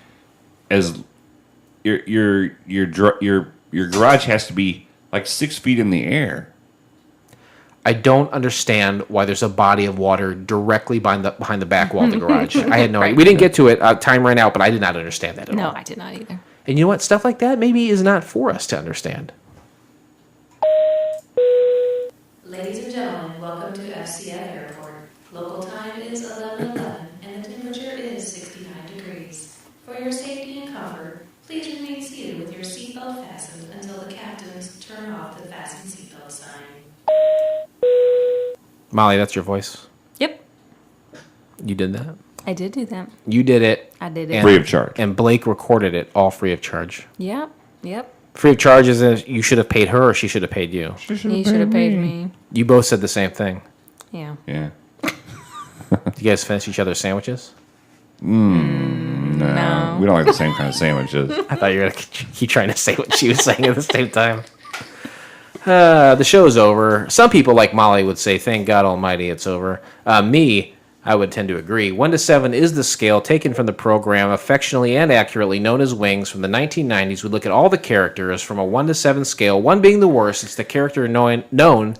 as your garage has to be like 6 feet in the air. I don't understand why there's a body of water directly behind the back wall of the garage. I had no idea. We didn't get to it. Time ran out, but I did not understand that at all. No, I did not either. And you know what? Stuff like that maybe is not for us to understand. Ladies and gentlemen, welcome to FCF Airport. Local time is 11:11 and the temperature is 69 degrees. For your safety and comfort, please remain seated with your seatbelt fastened until the captains turn off the fasten seatbelt sign. Molly, that's your voice. Yep. You did that. I did do that. You did it. I did it. And, free of charge. And Blake recorded it all free of charge. Yep. Yep. Free of charge is if you should have paid her or she should have paid you. He should have paid me. You both said the same thing. Yeah. Yeah. Did you guys finish each other's sandwiches? No. We don't like the same kind of sandwiches. I thought you were going to keep trying to say what she was saying at the same time. The show's over. Some people, like Molly, would say, thank God Almighty it's over. Me, I would tend to agree. 1 to 7 is the scale taken from the program, affectionately and accurately known as Wings from the 1990s. We look at all the characters from a 1 to 7 scale, 1 being the worst. It's the character known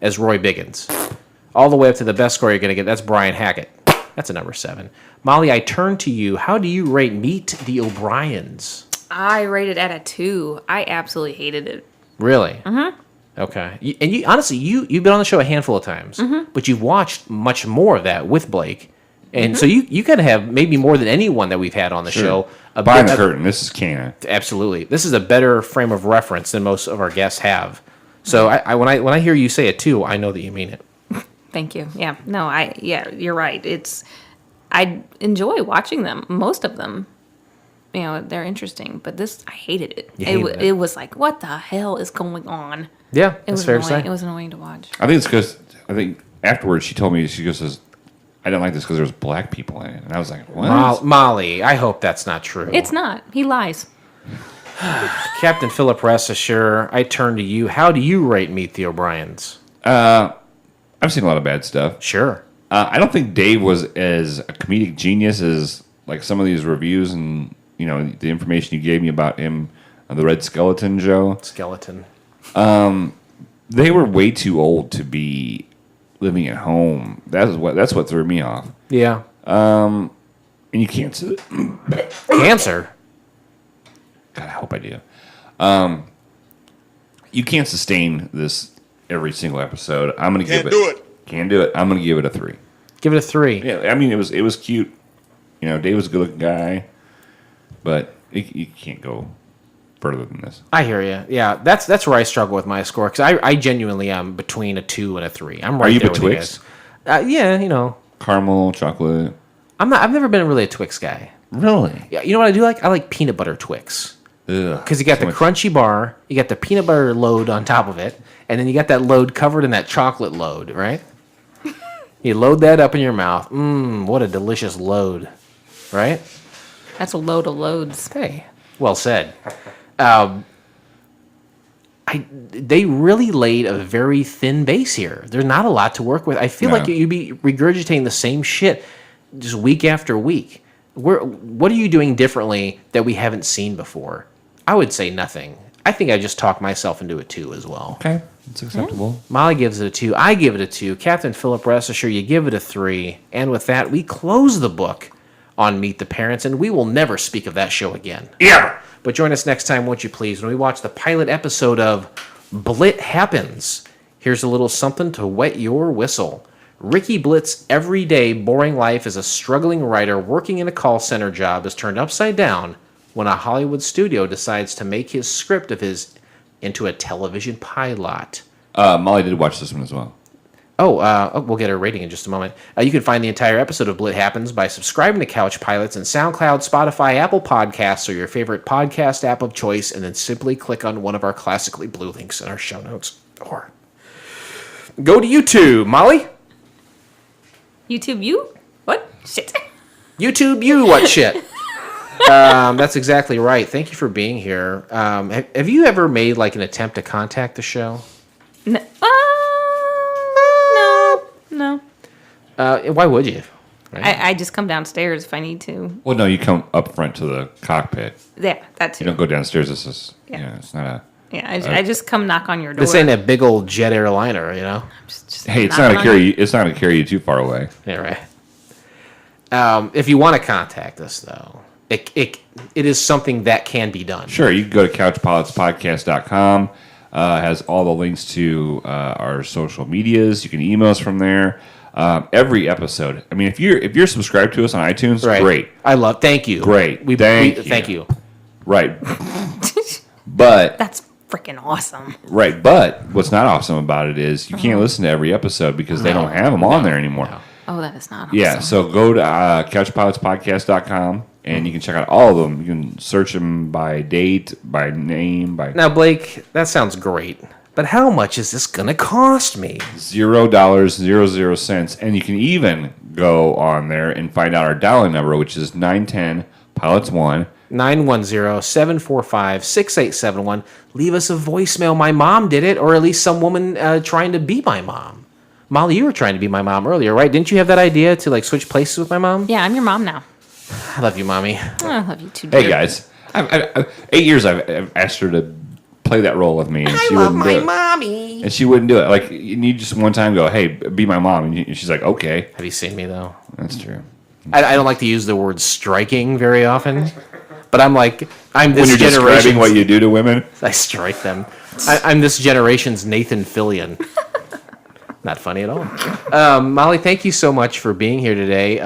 as Roy Biggins. All the way up to the best score you're going to get. That's Brian Hackett. That's a number 7. Molly, I turn to you. How do you rate Meet the O'Briens? I rated at a 2. I absolutely hated it. Really? Mm-hmm. Okay. And you honestly, you've been on the show a handful of times, but you've watched much more of that with Blake. And so you kind of have maybe more than anyone that we've had on the show. Behind the curtain, this is canon. Absolutely. This is a better frame of reference than most of our guests have. So when I hear you say a 2, I know that you mean it. Thank you. Yeah. No, you're right. I enjoy watching them, most of them. You know, they're interesting, but this, I hated it. It was like, what the hell is going on? Yeah, it was fair annoying. to say. It was annoying to watch. I think it's because, afterwards she told me, she goes, I didn't like this because there was black people in it. And I was like, what? Molly, I hope that's not true. It's not. He lies. Captain Philip, rest assured, I turn to you. How do you rate Meet the O'Briens? I've seen a lot of bad stuff. Sure. I don't think Dave was as a comedic genius as like some of these reviews and the information you gave me about him on the Red Skeleton show. They were way too old to be living at home. That's what threw me off. Yeah. And you can't cancer. God, I hope I do. You can't sustain this every single episode. I'm gonna give it. Can't do it. I'm gonna give it a 3. Give it a 3. Yeah, I mean it was cute. Dave was a good-looking guy, but you can't go further than this. I hear you. Yeah, that's where I struggle with my score because I genuinely am between a 2 and a 3. I'm right. Are you there betwixt? Yeah, caramel, chocolate. I've never been really a Twix guy. Really? Yeah. You know what I do like? I like peanut butter Twix. Because you got the crunchy bar, you got the peanut butter load on top of it, and then you got that load covered in that chocolate load, right? You load that up in your mouth. What a delicious load, right? That's a load of loads. Hey, well said. They really laid a very thin base here. There's not a lot to work with. I feel like you'd be regurgitating the same shit just week after week. What are you doing differently that we haven't seen before? I would say nothing. I think I just talked myself into a 2 as well. Okay, that's acceptable. Yeah. Molly gives it a 2. I give it a 2. Captain Philip, rest assured, you give it a 3. And with that, we close the book on Meet the Parents, and we will never speak of that show again. Yeah. But join us next time, won't you please, when we watch the pilot episode of BLITT Happens. Here's a little something to wet your whistle. Ricky Blitt's everyday boring life as a struggling writer working in a call center job is turned upside down when a Hollywood studio decides to make his script of his into a television pilot. Molly did watch this one as well. We'll get her rating in just a moment. You can find the entire episode of BLITT Happens by subscribing to Couch Pilots and SoundCloud, Spotify, Apple Podcasts, or your favorite podcast app of choice, and then simply click on one of our classically blue links in our show notes. Or go to YouTube. Molly? YouTube you? What? Shit. YouTube you what shit? That's exactly right. Thank you for being here. Have you ever made like an attempt to contact the show? No. No. Why would you? Right? I just come downstairs if I need to. Well, no, you come up front to the cockpit. Yeah, that's You don't go downstairs. This is it's not a. Yeah, I just come knock on your door. This ain't a big old jet airliner, you know. Hey, it's not to carry. It's not to carry you too far away. Yeah, right. If you want to contact us, though, it is something that can be done. Sure, you can go to couchpilotspodcast.com. Has all the links to our social medias. You can email us from there. Every episode. I mean, if you're subscribed to us on iTunes, great. Thank you. Great. Thank you. Right. But that's freaking awesome. Right. But what's not awesome about it is you can't listen to every episode because they don't have them on there anymore. Oh, that is not awesome. Yeah. So go to couchpilotspodcast.com and you can check out all of them. You can search them by date, by name, by. Now, Blake, that sounds great. But how much is this going to cost me? $0.00. And you can even go on there and find out our dial number, which is 910-PILOTS-1. 910-745-6871. Leave us a voicemail. My mom did it, or at least some woman trying to be my mom. Molly, you were trying to be my mom earlier, right? Didn't you have that idea to like switch places with my mom? Yeah, I'm your mom now. I love you, Mommy. I love you too, dear. Hey, guys. I've 8 years I've asked her to play that role with me, and she love wouldn't do it. mommy. And she wouldn't do it. Like, you just one time go, hey, be my mom. And she's like, okay. Have you seen me, though? That's true. I don't like to use the word striking very often. But I'm like, I'm this when you're generation's... describing what you do to women? I strike them. I'm this generation's Nathan Fillion. Not funny at all. Molly, thank you so much for being here today.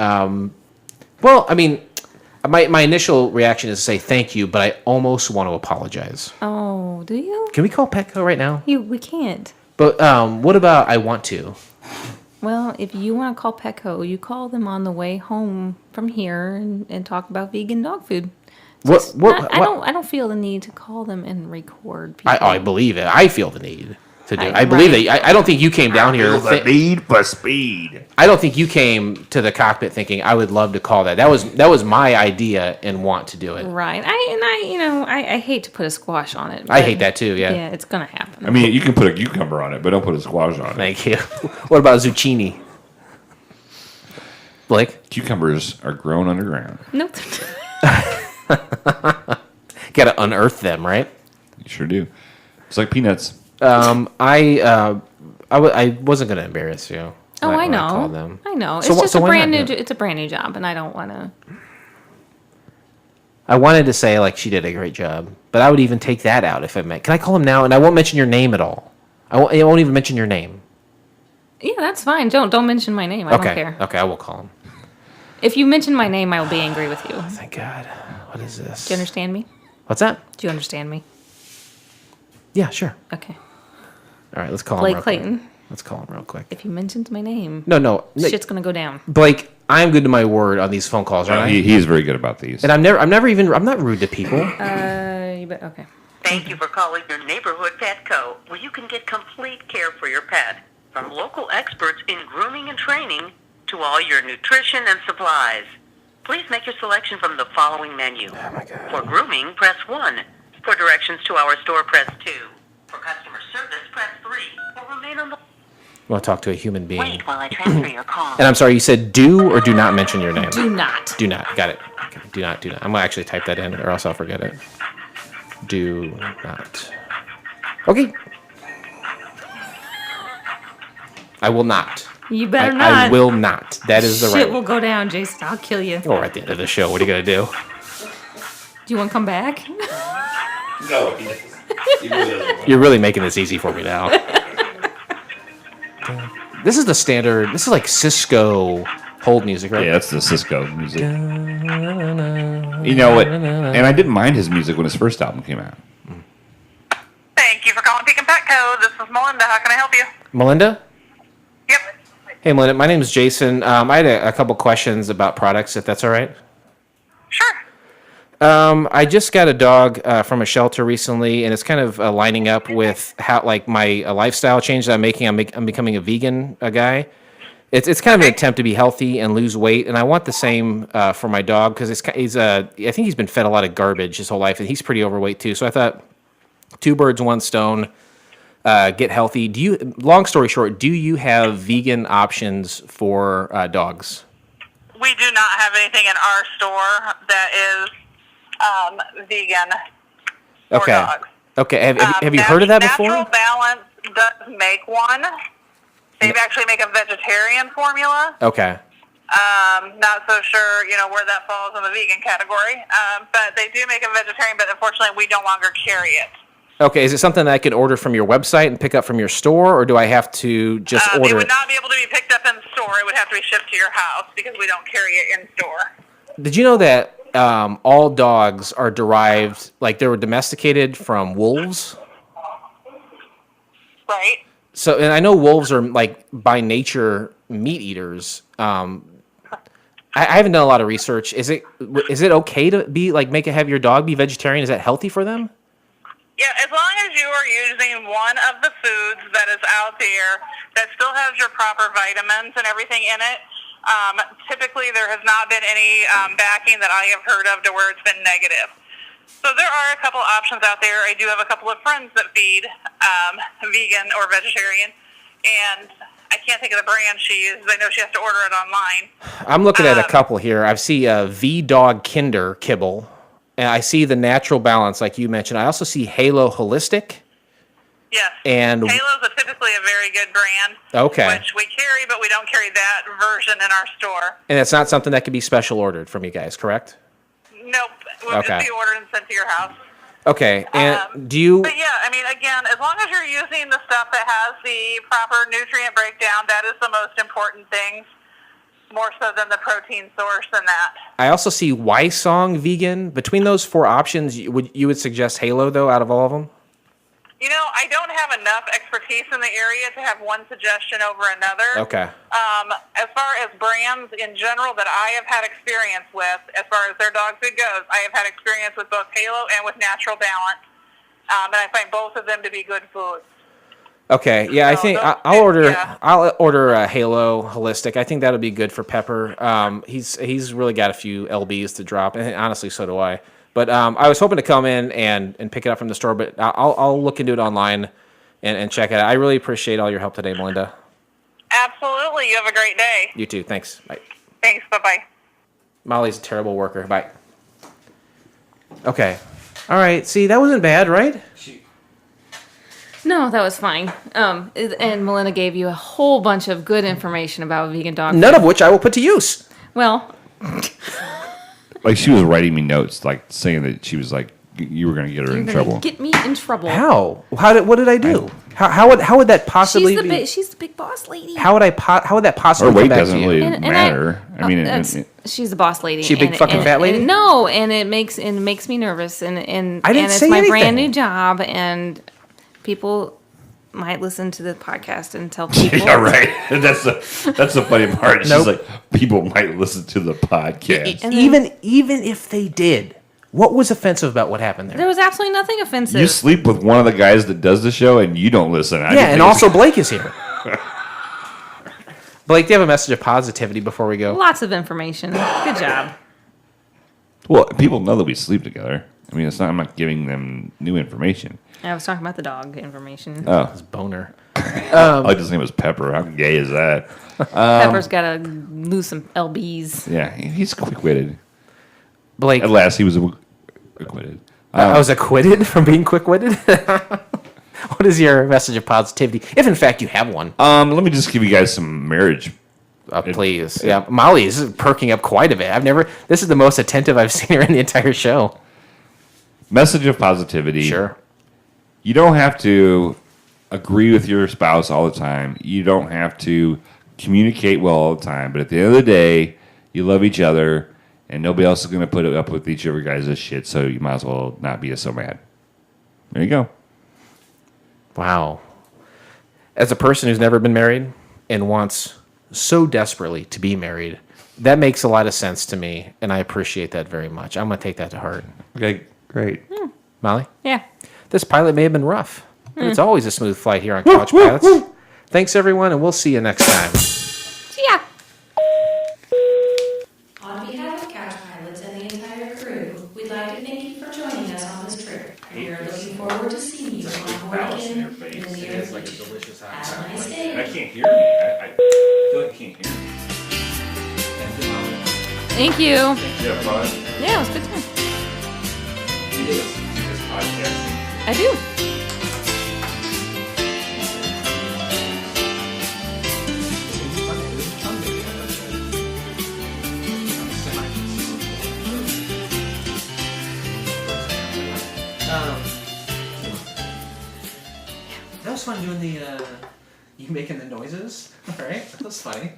Well, I mean, my initial reaction is to say thank you, but I almost want to apologize. Oh, do you? Can we call Petco right now? We can't. But what about I want to? Well, if you want to call Petco, you call them on the way home from here and talk about vegan dog food. I don't feel the need to call them and record people. I believe it. I feel the need to do it. I believe that. I don't think you came down here. The need for speed. I don't think you came to the cockpit thinking I would love to call that. That was my idea and want to do it. Right. I hate to put a squash on it. I hate that too. Yeah. Yeah, it's gonna happen. I mean, you can put a cucumber on it, but don't put a squash on it. Thank you. What about zucchini? Blake? Cucumbers are grown underground. Nope. Got to unearth them, right? You sure do. It's like peanuts. I wasn't going to embarrass you. Oh, when I know. called them. I know. So It's just a why brand not new. do it? It's a brand new job, and I don't want to. I wanted to say like she did a great job, but I would even take that out if I meant. Can I call him now? And I won't mention your name at all. I won't even mention your name. Yeah, that's fine. Don't mention my name. I don't care. Okay, I will call him. If you mention my name, I will be angry with you. Oh, thank God. What is this? Do you understand me? What's that? Do you understand me? Yeah, sure. Okay. All right, let's call Blake him. Clayton. Quick. Let's call him real quick. If you mentioned my name, No. shit's gonna go down. Blake, I am good to my word on these phone calls, right? He is very good about these. And I'm not rude to people. You bet. Okay. Thank you for calling your neighborhood Petco, where you can get complete care for your pet. From local experts in grooming and training to all your nutrition and supplies. Please make your selection from the following menu. Oh my God. For grooming, press 1. For directions to our store, press 2. For customer service, press 3. Or remain on the... Want to talk to a human being. Wait while I transfer your call. And I'm sorry, you said do or do not mention your name? Do not. Do not. Got it. Okay. Do not. I'm going to actually type that in or else I'll forget it. Do not. Okay. I will not. You better I not. will not. That is the Shit right. will go down, Jason. I'll kill you. Or at the end of the show, what are you going to do? Do you want to come back? No, he doesn't. You're really making this easy for me now. This is the standard. This is like Cisco hold music, right? Yeah, that's the Cisco music. You know what? And I didn't mind his music when his first album came out. Thank you for calling Pekin Petco. This is Melinda. How can I help you? Melinda? Yep. Hey, Melinda. My name is Jason. I had a couple questions about products, if that's all right. Sure. I just got a dog from a shelter recently, and it's kind of lining up with how, like, my lifestyle change that I'm making. I'm becoming a vegan guy. It's kind of an attempt to be healthy and lose weight, and I want the same for my dog because I think he's been fed a lot of garbage his whole life, and he's pretty overweight too. So I thought 2 birds, 1 stone. Get healthy. Long story short, do you have vegan options for dogs? We do not have anything in our store that is vegan for dogs. Okay. Have you heard of that before? Natural Balance does make one. They actually make a vegetarian formula. Okay. Not so sure, where that falls in the vegan category. But they do make a vegetarian, but unfortunately we no longer carry it. Okay, is it something that I could order from your website and pick up from your store, or do I have to just order it? It would not be able to be picked up in the store. It would have to be shipped to your house because we don't carry it in store. Did you know that all dogs are derived, like they were domesticated from wolves? Right. So, and I know wolves are like by nature meat eaters. I haven't done a lot of research. Is it okay to be like have your dog be vegetarian? Is that healthy for them? Yeah, as long as you are using one of the foods that is out there that still has your proper vitamins and everything in it, typically there has not been any backing that I have heard of to where it's been negative. So there are a couple options out there. I do have a couple of friends that feed vegan or vegetarian, and I can't think of the brand she uses. I know she has to order it online. I'm looking at a couple here. I see V-Dog Kinder kibble. And I see the Natural Balance, like you mentioned. I also see Halo Holistic. Yes. And Halo's typically a very good brand. Okay. Which we carry, but we don't carry that version in our store. And it's not something that can be special ordered from you guys, correct? Nope. We'll just be ordered and sent to your house. Okay. And do you... But yeah, I mean, again, as long as you're using the stuff that has the proper nutrient breakdown, that is the most important thing. More so than the protein source and that. I also see Ysong Vegan. Between those 4 options, you would suggest Halo, though, out of all of them? I don't have enough expertise in the area to have one suggestion over another. Okay. As far as brands in general that I have had experience with, as far as their dog food goes, I have had experience with both Halo and with Natural Balance. And I find both of them to be good foods. Okay, yeah, I think I'll order Halo Holistic. I think that'll be good for Pepper. He's really got a few lbs to drop, and honestly, so do I. But I was hoping to come in and pick it up from the store, but I'll look into it online and check it out. I really appreciate all your help today, Melinda. Absolutely. You have a great day. You too. Thanks. Bye. Thanks. Bye-bye. Molly's a terrible worker. Bye. Okay. All right. See, that wasn't bad, right? No, that was fine. And Melinda gave you a whole bunch of good information about vegan dog food. None of which I will put to use. Well, like she was writing me notes, like saying that she was like you were going to get her in trouble. Get me in trouble. How? What did I do? How would that possibly be? She's the big boss lady. How would that possibly Her weight come back doesn't to you? really matter. I mean, she's the boss lady. She a big fucking fat lady? No, and it makes me nervous, and I didn't it's say my anything. brand new job, and people might listen to the podcast and tell people. Yeah, right. That's the funny part. She's like, people might listen to the podcast. Even if they did, what was offensive about what happened there? There was absolutely nothing offensive. You sleep with one of the guys that does the show, and you don't listen. And also Blake is here. Blake, do you have a message of positivity before we go? Lots of information. Good job. Well, people know that we sleep together. I mean, I'm not giving them new information. I was talking about the dog information. Oh, his boner. I like his name was Pepper. How gay is that? Pepper's got to lose some lbs. Yeah, he's quick-witted. Blake, at last he was acquitted. I was acquitted from being quick-witted. What is your message of positivity, if in fact you have one? Let me just give you guys some marriage. Please, yeah. Molly is perking up quite a bit. This is the most attentive I've seen her in the entire show. Message of positivity. Sure. You don't have to agree with your spouse all the time. You don't have to communicate well all the time. But at the end of the day, you love each other, and nobody else is going to put up with each of your guys' shit, so you might as well not be so mad. There you go. Wow. As a person who's never been married and wants so desperately to be married, that makes a lot of sense to me, and I appreciate that very much. I'm going to take that to heart. Okay, great. Molly? Yeah. This pilot may have been rough, but it's always a smooth flight here on Couch Pilots. Thanks, everyone, and we'll see you next time. See ya. of Couch Pilots and the entire crew, we'd like to thank you for joining us on this trip. We are looking forward to seeing you on board again in the near future. Have a nice day. I can't hear me. I feel like I can't hear me. Thank you. Yeah, fun. Yeah, it was a good time. You listen to this podcast? I do. That was fun doing the you making the noises. All right, that was funny.